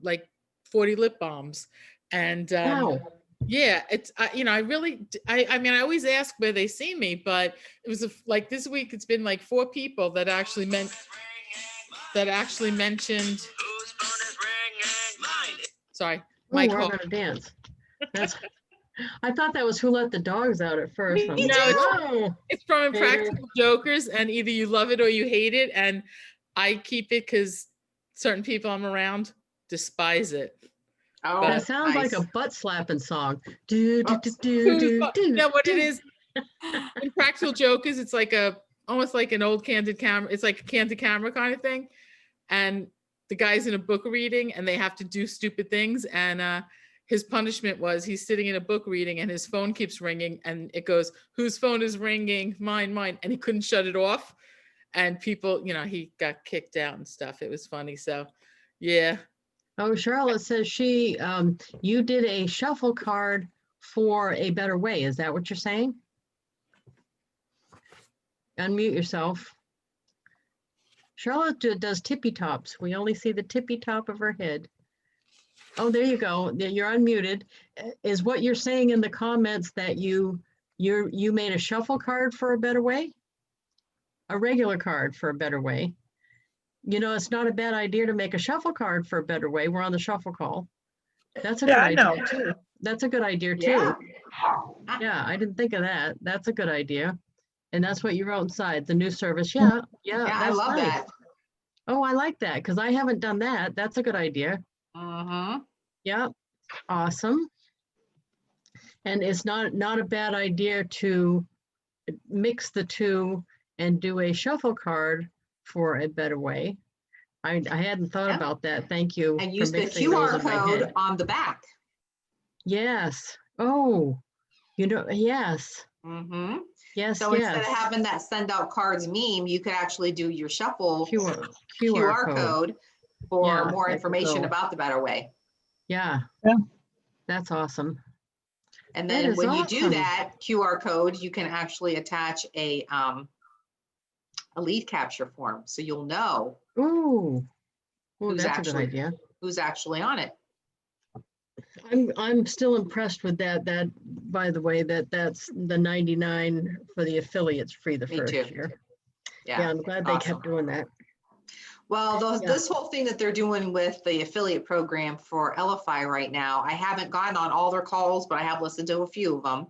like 40 lip balms. And Wow. yeah, it's, you know, I mean, I always ask where they see me, but it was like this week, it's been like 4 people that actually mentioned, sorry, my Oh, we're all car. gonna dance. That's I thought that was Who Let the Dogs Out at first. I'm Me like, No, whoa. it's from Hater. Impractical Jokers, and either you love it or you hate it. And I keep it because certain people I'm around despise it. Oh, But That sounds like a nice. butt slapping song. Do do do Oops. do do do. you know what it do. is? Impractical Jokers, it's like almost like an old candid camera. It's like a candid camera kind of thing. And the guy's in a book reading and they have to do stupid things. And his punishment was he's sitting in a book reading and his phone keeps ringing and it goes, "Whose phone is ringing? Mine, mine." And he couldn't shut it off. And people, you know, he got kicked out and stuff. It was funny. So yeah. Oh, Charlotte says you did a shuffle card for A Better Way. Is that what you're saying? Unmute yourself. Charlotte does tippy tops. We only see the tippy top of her head. Oh, there you go. You're unmuted. Is what you're saying in the comments that you made a shuffle card for A Better Way? A regular card for A Better Way. You know, it's not a bad idea to make a shuffle card for A Better Way. We're on the shuffle call. That's a good idea too. That's a good idea too. Yeah. Yeah, I didn't think of that. That's a good idea. And that's what you wrote inside, the new service. Yeah, Yeah, I that's love nice. that. Oh, I like that because I haven't done that. That's a good idea. Mm-hmm. Yeah, awesome. And it's not a bad idea to mix the two and do a shuffle card for A Better Way. I hadn't thought Yeah. about that. Thank you And for use the mixing those QR in my code head. on the back. Yes. Oh, you know, yes. Mm-hmm. Yes, So instead of yes. having that send out cards meme, you could actually do your shuffle QR code. code for Yeah, more that could information go. about the Better Way. Yeah. Yeah. That's awesome. And That then is when you do awesome. that QR code, you can actually attach a lead capture form. So you'll know Ooh. Ooh, Who's that's a good actually- idea. who's actually on it. I'm still impressed with that. That, by the way, that's the 99 for the affiliates free the Me first too. year. Yeah. Yeah, I'm glad they awesome. kept doing that. Well, Yeah. this whole thing that they're doing with the affiliate program for LFI right now, I haven't gotten on all their calls, but I have listened to a few of them.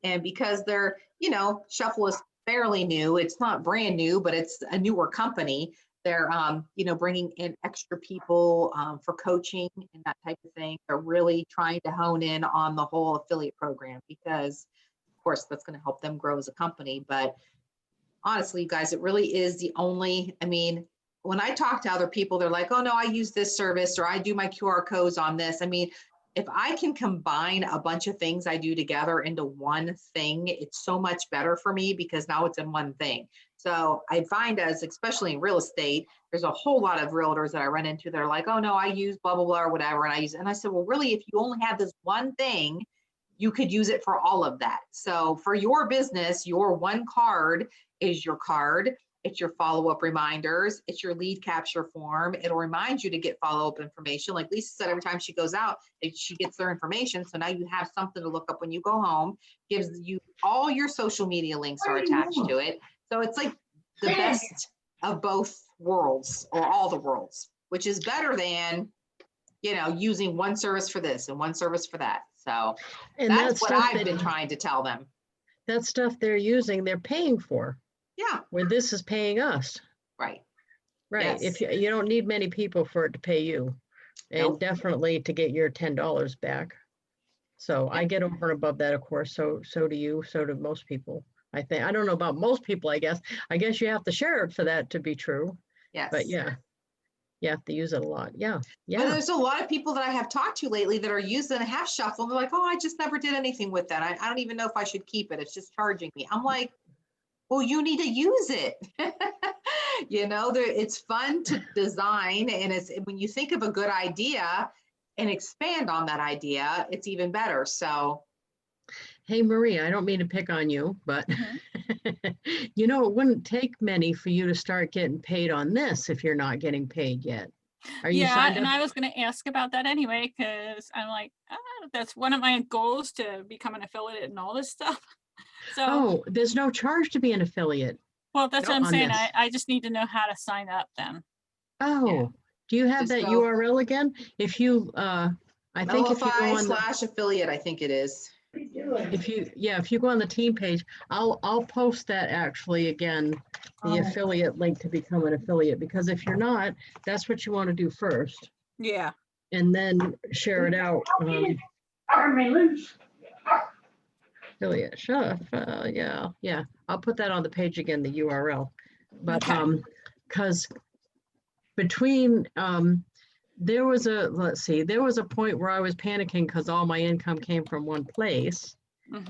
And because they're, you know, Shuffle is fairly new, it's not brand new, but it's a newer company. They're, you know, bringing in extra people for coaching and that type of thing. They're really trying to hone in on the whole affiliate program because, of course, that's going to help them grow as a company. But honestly, you guys, it really is the only, I mean, when I talk to other people, they're like, "Oh no, I use this service or I do my QR codes on this." I mean, if I can combine a bunch of things I do together into one thing, it's so much better for me because now it's in one thing. So I find especially in real estate, there's a whole lot of realtors that I run into that are like, "Oh no, I use blah, blah, blah, or whatever." And I said, well, really, if you only have this one thing, you could use it for all of that. So for your business, your one card is your card. It's your follow-up reminders. It's your lead capture form. It'll remind you to get follow-up information. Like Lisa said, every time she goes out, she gets their information. So now you have something to look up when you go home. Gives you all your social media links are attached to it. So it's like the best of both worlds or all the worlds, which is better than, you know, using one service for this and one service for that. So And that's what stuff I've been trying to tell them. that stuff they're using, they're paying for, Yeah, where this is paying us. right. Right. Yes. If you don't need many people for it to pay you, and Nope. definitely to get your $10 back. So I get over and above that, of course. So do you. So do most people. I think. I don't know about most people. I guess you have to share it for that to be true. Yes. But yeah, you have to use it a lot. Yeah. But Yeah. there's a lot of people that I have talked to lately that are using a half shuffle. They're like, oh, I just never did anything with that. I don't even know if I should keep it. It's just charging me. I'm like, well, you need to use it. You know, it's fun to design. And it's when you think of a good idea and expand on that idea, it's even better. So. Hey, Marie, I don't mean to pick on you, but you know, it wouldn't take many for you to start getting paid on this if you're not getting paid yet. Are you Yeah, signed and up? I was going to ask about that anyway, because I'm like, that's one of my goals, to become an affiliate and all this stuff. So, Oh, there's no charge to be an affiliate. well, that's what I'm on saying. this. I just need to know how to sign up then. Oh, do you have Just that go- URL again? If you, I think if you go on the, Mellify/affiliate, I think it is. if you go on the team page, I'll post that actually again, the affiliate link to become an affiliate, because if you're not, that's what you want to do first, Yeah. and then share it out. Affiliate, sure, yeah. I'll put that on the page again, the URL. But Okay. because between there was a point where I was panicking because all my income came from one place.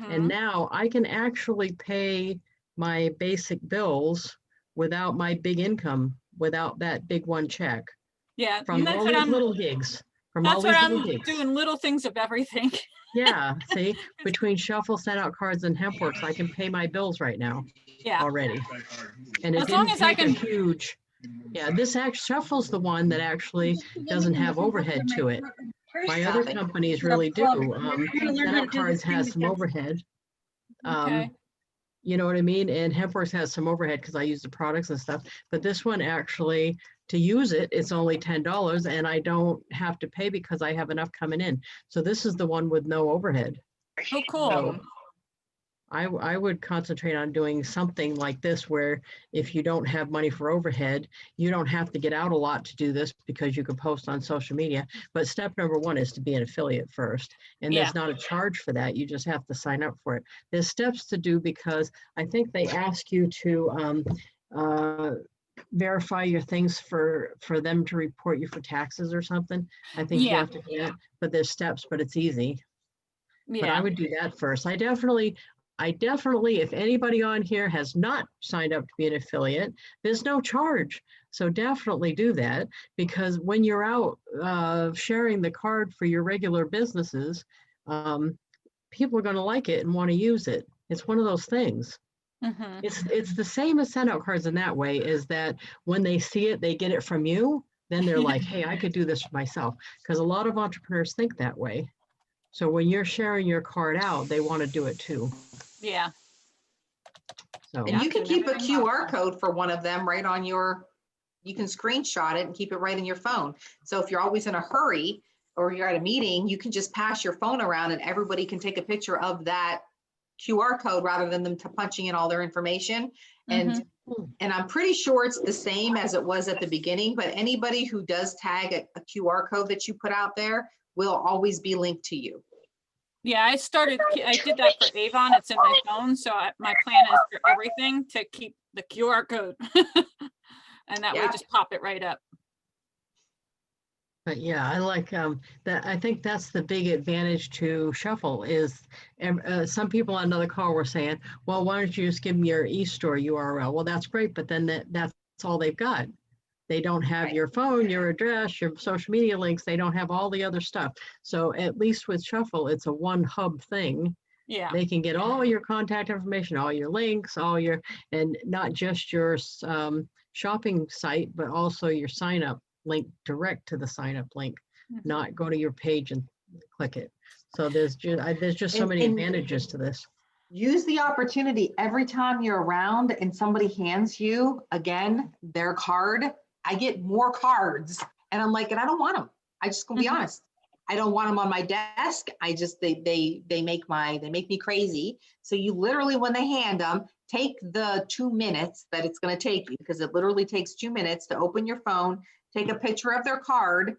And now I can actually pay my basic bills without my big income, without that big one check. Yeah. From That's all what these I'm, little gigs. From that's all what these I'm little gigs. doing, little things of everything. Yeah, see, between Shuffle, Send Out Cards, and HempWorks, I can pay my bills right now Yeah. already. And it As long didn't as I take a can, huge, this Shuffle's the one that actually doesn't have overhead to it. My other companies really do. Send Out Cards has some overhead. okay. You know what I mean? And HempWorks has some overhead because I use the products and stuff. But this one actually, to use it, it's only $10 and I don't have to pay because I have enough coming in. So this is the one with no overhead. Oh, cool. So I would concentrate on doing something like this where if you don't have money for overhead, you don't have to get out a lot to do this because you can post on social media. But step number one is to be an affiliate first. And Yeah. there's not a charge for that. You just have to sign up for it. There's steps to do because I think they ask you to verify your things for them to report you for taxes or something. I think you Yeah. have to do that, but there's steps, but it's easy. But I Yeah. would do that first. I definitely, if anybody on here has not signed up to be an affiliate, there's no charge. So definitely do that, because when you're out sharing the card for your regular businesses, people are going to like it and want to use it. It's one of those things. Mhm. It's the same as Send Out Cards in that way, is that when they see it, they get it from you. Then they're like, hey, I could do this for myself. Because a lot of entrepreneurs think that way. So when you're sharing your card out, they want to do it too. Yeah. So And you can doing keep a everything QR code for one of them right on you can screenshot it and keep it right in your phone. So if you're always in a hurry or you're at a meeting, you can just pass your phone around and everybody can take a picture of that QR code rather than them punching in all their information. And I'm pretty sure it's the same as it was at the beginning, but anybody who does tag a QR code that you put out there will always be linked to you. Yeah, I did that for Avon. It's in my phone. So my plan is for everything to keep the QR code. And that way Yeah. just pop it right up. But yeah, I like that. I think that's the big advantage to Shuffle is some people on another call were saying, well, why don't you just give them your e-store URL? Well, that's great, but then that's all they've got. They don't have Right. your phone, your address, your social media links. They don't have all the other stuff. So at least with Shuffle, it's a one hub thing. Yeah. They can get all your contact information, all your links, and not just your shopping site, but also your sign up link direct to the sign up link, not go to your page and click it. So there's just so many advantages to this. Use the opportunity every time you're around and somebody hands you again their card. I get more cards and I'm like, and I don't want them. I just gonna be honest. I don't want them on my desk. I just, they make me crazy. So you literally, when they hand them, take the 2 minutes that it's going to take you, because it literally takes 2 minutes to open your phone, take a picture of their card,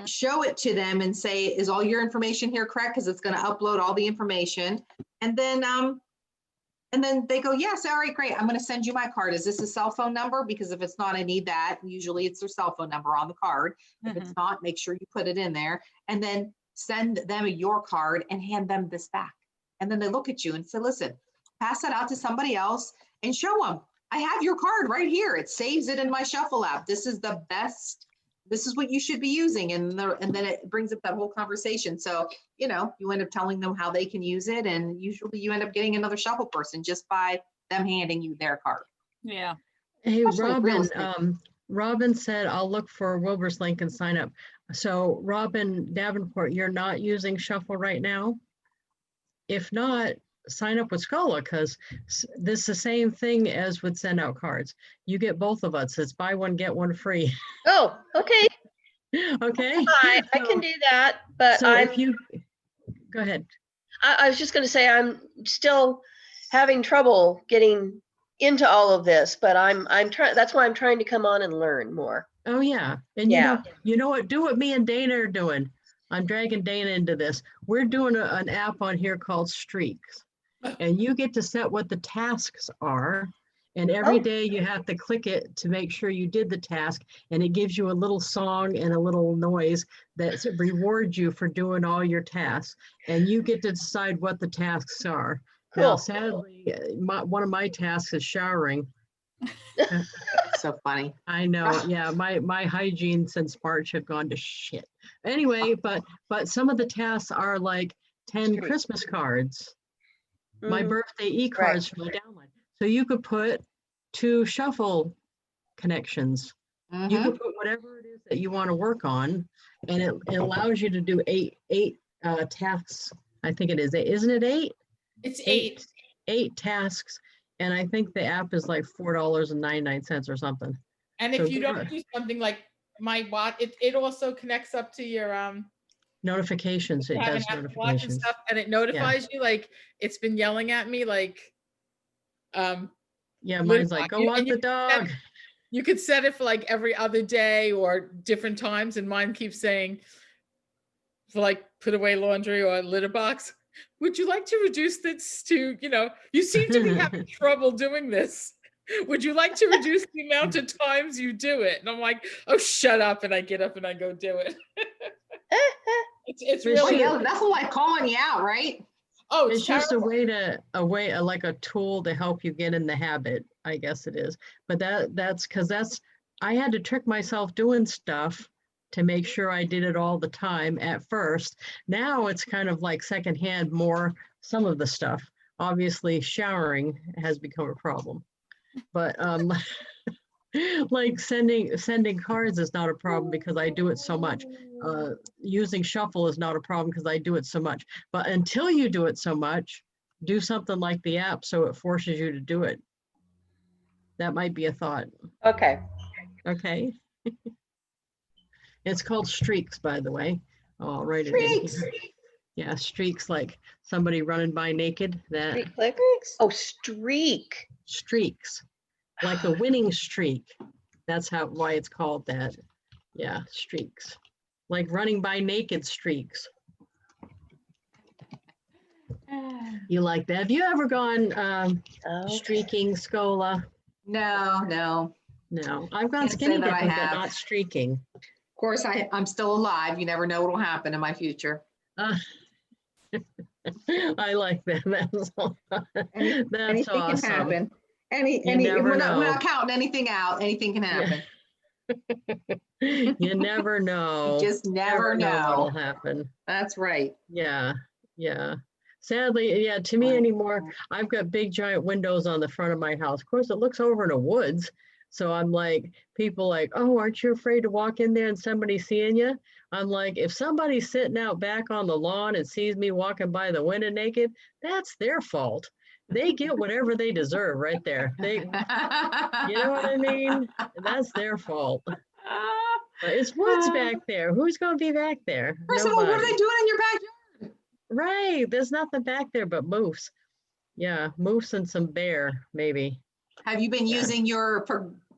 show it to them and say, is all your information here correct? Because it's going to upload all the information. And then they go, yes, all right, great. I'm going to send you my card. Is this a cell phone number? Because if it's not, I need that. Usually it's their cell phone number on the card. If it's not, make sure you put it in there, and then send them your card and hand them this back. And then they look at you and say, listen, pass that out to somebody else and show them, I have your card right here. It saves it in my Shuffle app. This is the best. This is what you should be using. And then it brings up that whole conversation. So, you end up telling them how they can use it. And usually you end up getting another Shuffle person just by them handing you their card. Yeah. Hey, Especially real Robin, estate. Robin said, I'll look for Wilbur's link and sign up. So Robin Davenport, you're not using Shuffle right now? If not, sign up with Scola, because this is the same thing as with send out cards. You get both of us. It's buy one, get one free. Oh, okay. Okay. Fine, I can do that, but So if you, go ahead. I was just going to say I'm still having trouble getting into all of this, but I'm trying. That's why I'm trying to come on and learn more. Oh yeah, and Yeah. you know what? Do what me and Dana are doing. I'm dragging Dana into this. We're doing an app on here called Streaks, and you get to set what the tasks are. And every day you have to click it to make sure you did the task, and it gives you a little song and a little noise that rewards you for doing all your tasks. And you get to decide what the tasks are. Now, Cool. sadly, one of my tasks is showering. So funny. I know. Yeah, my hygiene since March have gone to shit. Anyway, but some of the tasks are like 10 Christmas cards, my birthday e-cards from the downline. So you could put 2 Shuffle connections. You could put whatever it is that you want to work on, and it allows you to do eight tasks. I think it is. Isn't it 8? It's 8. 8 tasks, and I think the app is like $4.99 or something. And So if you don't do something like my watch, it also connects up to your notifications. It does watch and notifications. stuff, and it notifies you like it's been yelling at me like yeah, mine's like, go walk the dog. You could set it for like every other day or different times, and mine keeps saying for like put away laundry or litter box. Would you like to reduce this to, you seem to be having trouble doing this. Would you like to reduce the amount of times you do it? And I'm like, oh, shut up. And I get up and I go do it. It's really, nothing like calling you out, right? Oh, it's just a way like a tool to help you get in the habit, I guess it is. But that's because I had to trick myself doing stuff to make sure I did it all the time at first. Now it's kind of like secondhand more, some of the stuff. Obviously showering has become a problem, but like sending cards is not a problem because I do it so much. Using Shuffle is not a problem because I do it so much. But until you do it so much, do something like the app so it forces you to do it. That might be a thought. Okay. Okay. It's called Streaks, by the way. I'll write it in here. Yeah, Streaks, like somebody running by naked. That Streaks? Oh, streak. Streaks, like a winning streak. That's why it's called that. Yeah, Streaks, like running by naked streaks. You like that? Have you ever gone streaking, Scola? No. I've gone skinny dipping, but not streaking. Of course, I'm still alive. You never know what will happen in my future. I like that. That's anything awesome. can happen. We're not counting anything out. Anything can happen. You never know. You just never know what'll happen. That's right. Yeah. Sadly, to me anymore, I've got big giant windows on the front of my house. Of course, it looks over in the woods. So I'm like, people like, oh, aren't you afraid to walk in there and somebody seeing you? I'm like, if somebody's sitting out back on the lawn and sees me walking by the window naked, that's their fault. They get whatever they deserve right there. You know what I mean? That's their fault. But it's woods back there. Who's going to be back there? First of all, what are they Nobody. doing in your backyard? Right. There's nothing back there but moose. Yeah, moose and some bear, maybe. Have you been Yeah. using your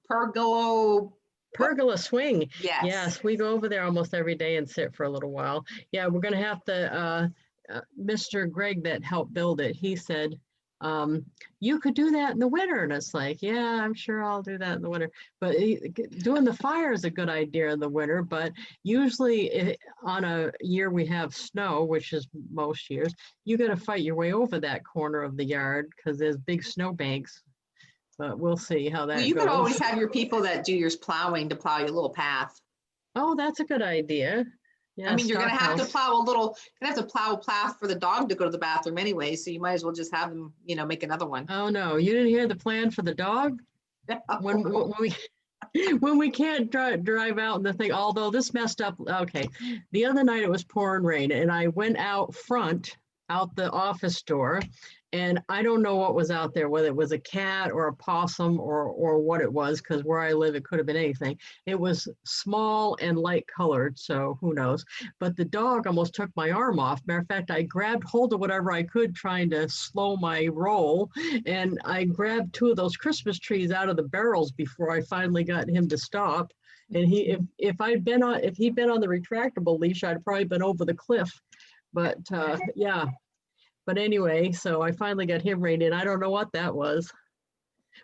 pergola? Pergola swing. Yes. Yes, we go over there almost every day and sit for a little while. Yeah, we're gonna have to, Mr. Greg that helped build it, he said, you could do that in the winter. And it's like, yeah, I'm sure I'll do that in the winter. But doing the fire is a good idea in the winter, but usually on a year we have snow, which is most years, you gotta fight your way over that corner of the yard because there's big snow banks. But we'll see how that Well, you goes. could always have your people that do your plowing to plow your little path. Oh, that's a good idea. Yeah, I mean, you're gonna have to stockhouse. plow a path for the dog to go to the bathroom anyway, so you might as well just have them, make another one. Oh, no, you didn't hear the plan for the dog? When we when we can't drive out in the thing, although this messed up. Okay, the other night it was pouring rain and I went out the office door, and I don't know what was out there, whether it was a cat or a possum or what it was, because where I live it could have been anything. It was small and light colored, so who knows. But the dog almost took my arm off. Matter of fact, I grabbed hold of whatever I could trying to slow my roll, and I grabbed 2 of those Christmas trees out of the barrels before I finally got him to stop. And if he'd been on the retractable leash, I'd probably been over the cliff. But yeah, but anyway, so I finally got him reined in. I don't know what that was.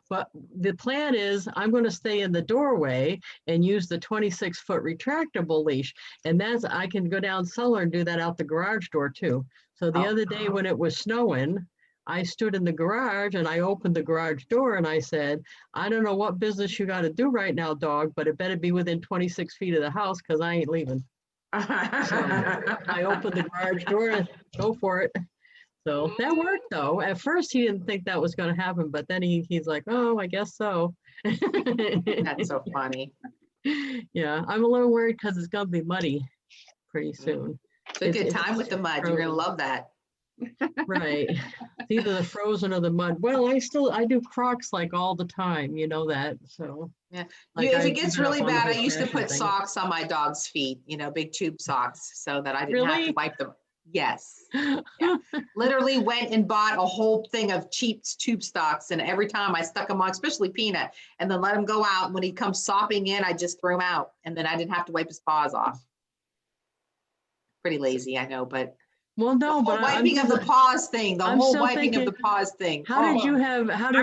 But the plan is I'm going to stay in the doorway and use the 26-foot retractable leash. And I can go down cellar and do that out the garage door too. So the other day when it was snowing, I stood in the garage and I opened the garage door and I said, I don't know what business you got to do right now, dog, but it better be within 26 feet of the house because I ain't leaving. So I opened the garage door and go for it. So that worked though. At first he didn't think that was going to happen, but then he's like, oh, I guess so. That's so funny. Yeah, I'm a little worried because it's going to be muddy pretty soon. It's a good time with the mud. You're gonna love that. Right. It's either the frozen or the mud. Well, I do Crocs like all the time, you know that. So yeah. Like If I it gets give it up really on the bad, I whole used to fashion put thing. socks on my dog's feet, big tube socks, so that I didn't have to Really? wipe them. Yes. Yeah. Literally went and bought a whole thing of cheap tube socks, and every time I stuck them on, especially Peanut, and then let him go out. And when he comes sopping in, I just threw him out, and then I didn't have to wipe his paws off. Pretty lazy, I know, but Well, no, but wiping of the paws thing, the I'm whole still wiping of thinking, the paws thing. how did you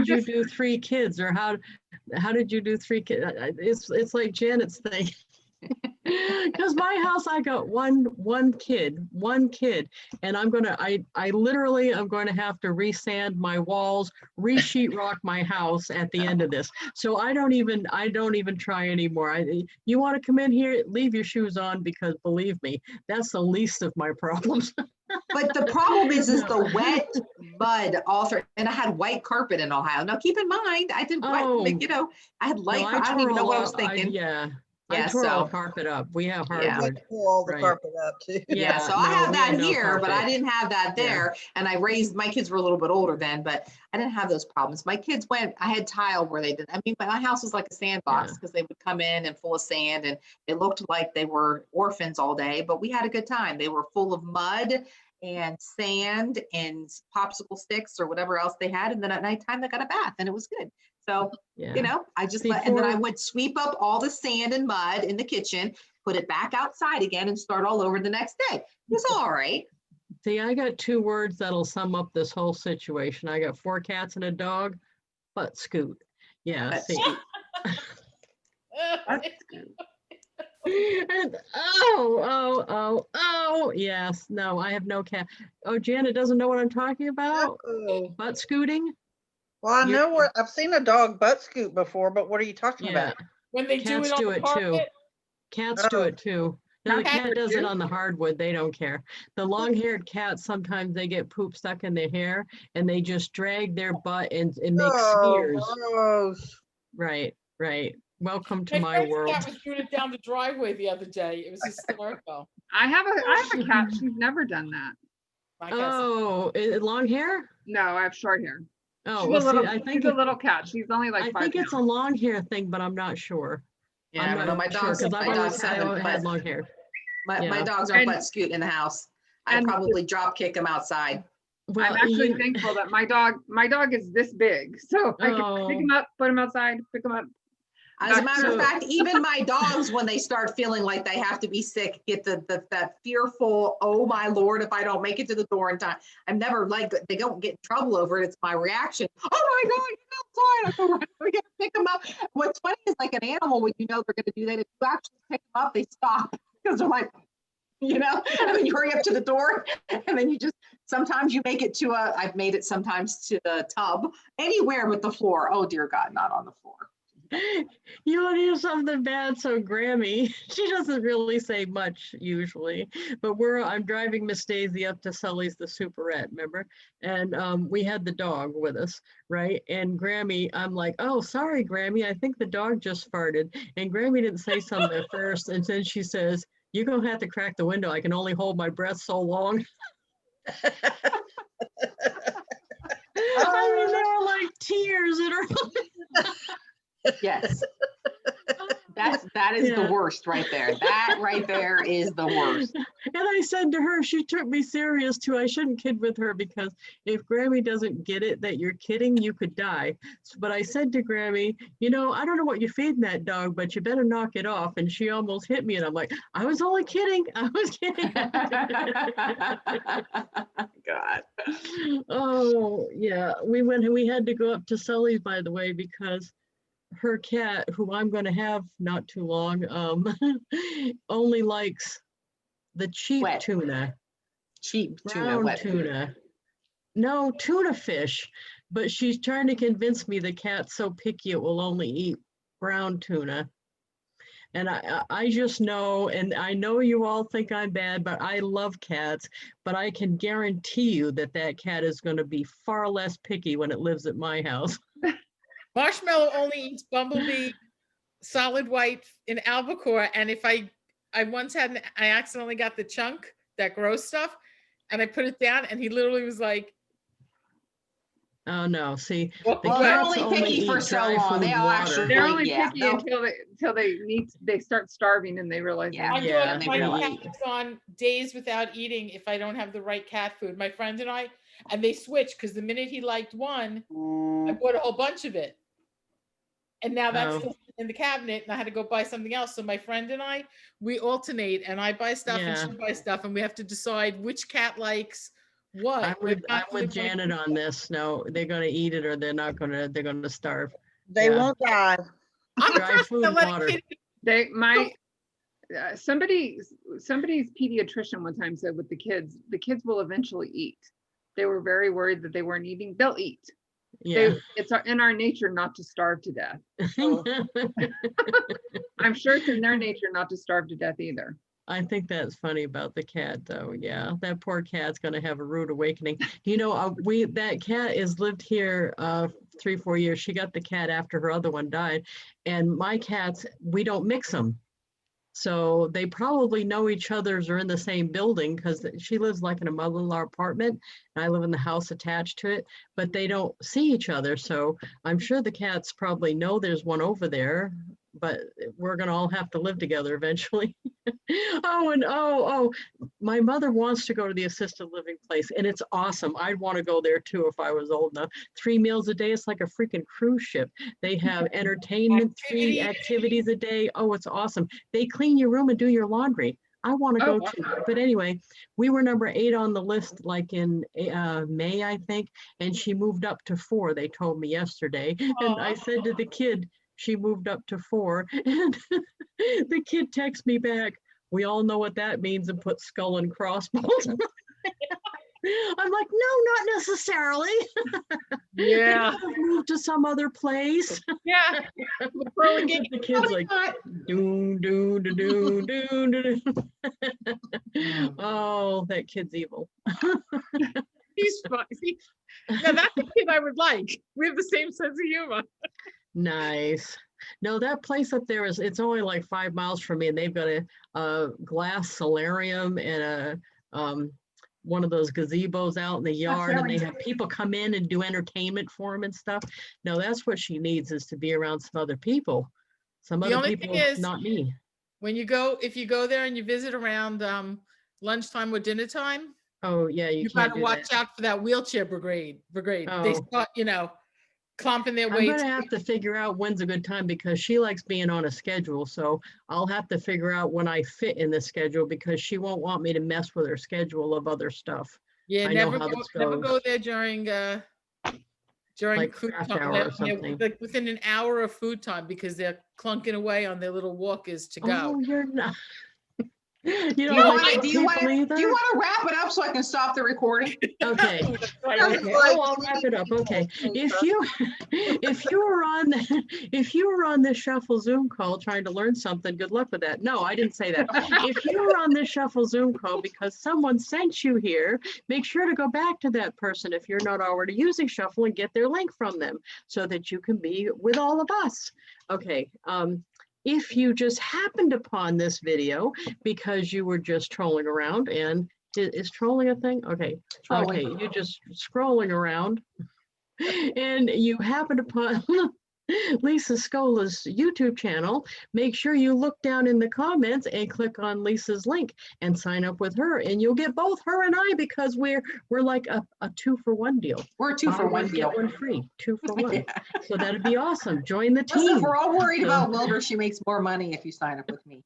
just- do 3 kids, or how did you do 3 kids? It's like Janet's thing. Because my house, I got one kid, and I literally am going to have to resand my walls, re-sheetrock my house at the end of this. So I don't even try anymore. You want to come in here, leave your shoes on, because believe me, that's the least of my problems. But the problem is the wet mud all through, and I had white carpet in Ohio. Now keep in mind, I didn't, I had light. I don't even know what I was thinking. I tore all the carpet up. We have hardwood. Pull all the carpet up too. Yeah, so I have that here, but I didn't have that there. And my kids were a little bit older then, but I didn't have those problems. My kids I had tile where they did. I mean, my house was like a sandbox because they would come in and full of sand, and it looked like they were orphans all day, but we had a good time. They were full of mud and sand and popsicle sticks or whatever else they had. And then at nighttime they got a bath and it was good. So, I just and then I would sweep up all the sand and mud in the kitchen, put it back outside again and start all over the next day. It was all right. See, I got 2 words that'll sum up this whole situation. I got 4 cats and a dog, butt scoot. Yeah. See. And, yes. No, I have no cat. Oh, Janet doesn't know what I'm talking about? Butt scooting? Well, I know I've seen a dog butt scoot before, but what are you talking about? When they Cats do it too. Cats do it too. No, the cat does it on the hardwood. They don't care. The long-haired cats, sometimes they get poop stuck in their hair and they just drag their butt and make smears. Gross. Right. Welcome to my world. Cat was doing it down the driveway the other day. It was hysterical. I have a cat. She's never done that. Oh, long hair? No, I have short hair. Oh, she's well, a little, I think she's a little cat. She's only like 5 I think it's a long hair thing, but I'm not sure. Yeah, I'm I don't know. not My sure, dog's, 'cause my I've always dog's had having butt, long hair. my yeah. dogs are And- butt scoot in the house. I'd and- probably drop kick him outside. Well, I'm actually you- thankful that my dog is this big, so I can pick Oh. him up, put him outside, pick him up. As a matter of So- fact, even my dogs, when they start feeling like they have to be sick, get that fearful, oh my Lord, if I don't make it to the door in time. I'm never like, they don't get in trouble over it. It's my reaction. Oh my God, get outside. I go, right, we gotta pick them up. What's funny is like an animal, when you know they're gonna do that, if you actually pick them up, they stop because they're like, and then you hurry up to the door and then you just, sometimes you make it to I've made it sometimes to the tub, anywhere but the floor. Oh dear God, not on the floor. You want to hear something bad? So Grammy, she doesn't really say much usually, but I'm driving Miss Daisy up to Sully's the Superette, remember? And we had the dog with us, right? And Grammy, I'm like, oh, sorry, Grammy, I think the dog just farted. And Grammy didn't say something at first, and then she says, you're gonna have to crack the window. I can only hold my breath so long. I mean, there were like tears in her. Yes. That is the worst right there. That right there is the worst. And I said to her, she took me serious too. I shouldn't kid with her because if Grammy doesn't get it that you're kidding, you could die. But I said to Grammy, I don't know what you're feeding that dog, but you better knock it off. And she almost hit me. And I'm like, I was only kidding. I was kidding. God. Oh, yeah. We had to go up to Sully's, by the way, because her cat, who I'm going to have not too long, only likes the cheap Wet. tuna. Cheap tuna, Brown wet tuna. No, tuna fish. But she's trying to convince me the cat's so picky it will only eat brown tuna. And I just know, and I know you all think I'm bad, but I love cats. But I can guarantee you that cat is going to be far less picky when it lives at my house. Marshmallow only eats bumblebee, solid white in albacore. And if I once I accidentally got the chunk, that gross stuff, and I put it down, and he literally was like, oh no, see. Well, they're only picky for so long. They all actually, They're only yeah, picky until they start starving and they realize. Yeah. my Yeah, dog, they my really cat eat. has gone days without eating if I don't have the right cat food. My friend and I, and they switched because the minute he liked one, I bought a whole bunch of it. And now that's Oh. still in the cabinet, and I had to go buy something else. So my friend and I, we alternate, and I buy stuff and she buys stuff, and we have to decide which cat likes what. I'm with Janet on this. No, they're going to eat it or they're not going to. They're going to starve. They Yeah. won't die. I'm the Dry person food, that let a water. kid Somebody's pediatrician one time said with the kids will eventually eat. They were very worried that they weren't eating. They'll eat. Yeah. It's in our nature not to starve to death. So I'm sure it's in their nature not to starve to death either. I think that's funny about the cat, though. Yeah, that poor cat's going to have a rude awakening. That cat has lived here 3-4 years. She got the cat after her other one died, and my cats, we don't mix them. So they probably know each other's or in the same building because she lives like in a mother-in-law apartment and I live in the house attached to it, but they don't see each other. So I'm sure the cats probably know there's one over there, but we're going to all have to live together eventually. My mother wants to go to the assisted living place and it's awesome. I'd want to go there too if I was old enough. 3 meals a day. It's like a freaking cruise ship. They have entertainment, 3 activities a day. Oh, it's awesome. They clean your room and do your laundry. I want to go too. But anyway, we were number 8 on the list like in May, I think. And she moved up to 4, they told me yesterday. And I said to the kid, she moved up to 4. And the kid texts me back, we all know what that means, and put skull and crossbones. I'm like, no, not necessarily. Yeah. Move to some other place. Yeah. The kid's like, doon, doon, doon, doon, doon, doon. Oh, that kid's evil. He's funny. Now that's the kid I would like. We have the same sense of humor. Nice. No, that place up there it's only like 5 miles from me, and they've got a glass solarium and a one of those gazebos out in the yard, and they have people come in and do entertainment for them and stuff. No, that's what she needs, is to be around some other people. Some The other only people, thing is, not me. when you go, if you go there and you visit around lunchtime or dinner time, Oh, yeah, you you can't gotta do watch that. out for that wheelchair brigade. They Oh. start, clumping their I'm weights. gonna have to figure out when's a good time because she likes being on a schedule. So I'll have to figure out when I fit in the schedule because she won't want me to mess with her schedule of other stuff. Yeah, I know never how go, this never go goes. there during Like food craft time, hour or something. like within an hour of food time, because they're clunking away on their little walkers to go. Oh, you're not. You Do don't you like want those to, do you want people to, either? do you want to wrap it up so I can stop the recording? Okay. Doesn't Okay. like Oh, I'll wrap it up. Okay. If you were on this shuffle Zoom call trying to learn something, good luck with that. No, I didn't say that. If you were on this shuffle Zoom call because someone sent you here, make sure to go back to that person if you're not already using shuffle and get their link from them so that you can be with all of us. Okay. If you just happened upon this video because you were just trolling around, and is trolling a thing? Okay. Trolling. Okay, you're just scrolling around and you happen upon Lisa Scola's YouTube channel, make sure you look down in the comments and click on Lisa's link and sign up with her, and you'll get both her and I because we're like a 2-for-1 deal. We're a 2-for-1 deal. Get one free, 2-for-1. Yeah. So that'd be awesome. Join the Listen, team. if we're all worried So- about Wilbur, she makes more money if you sign up with me.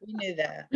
We knew that.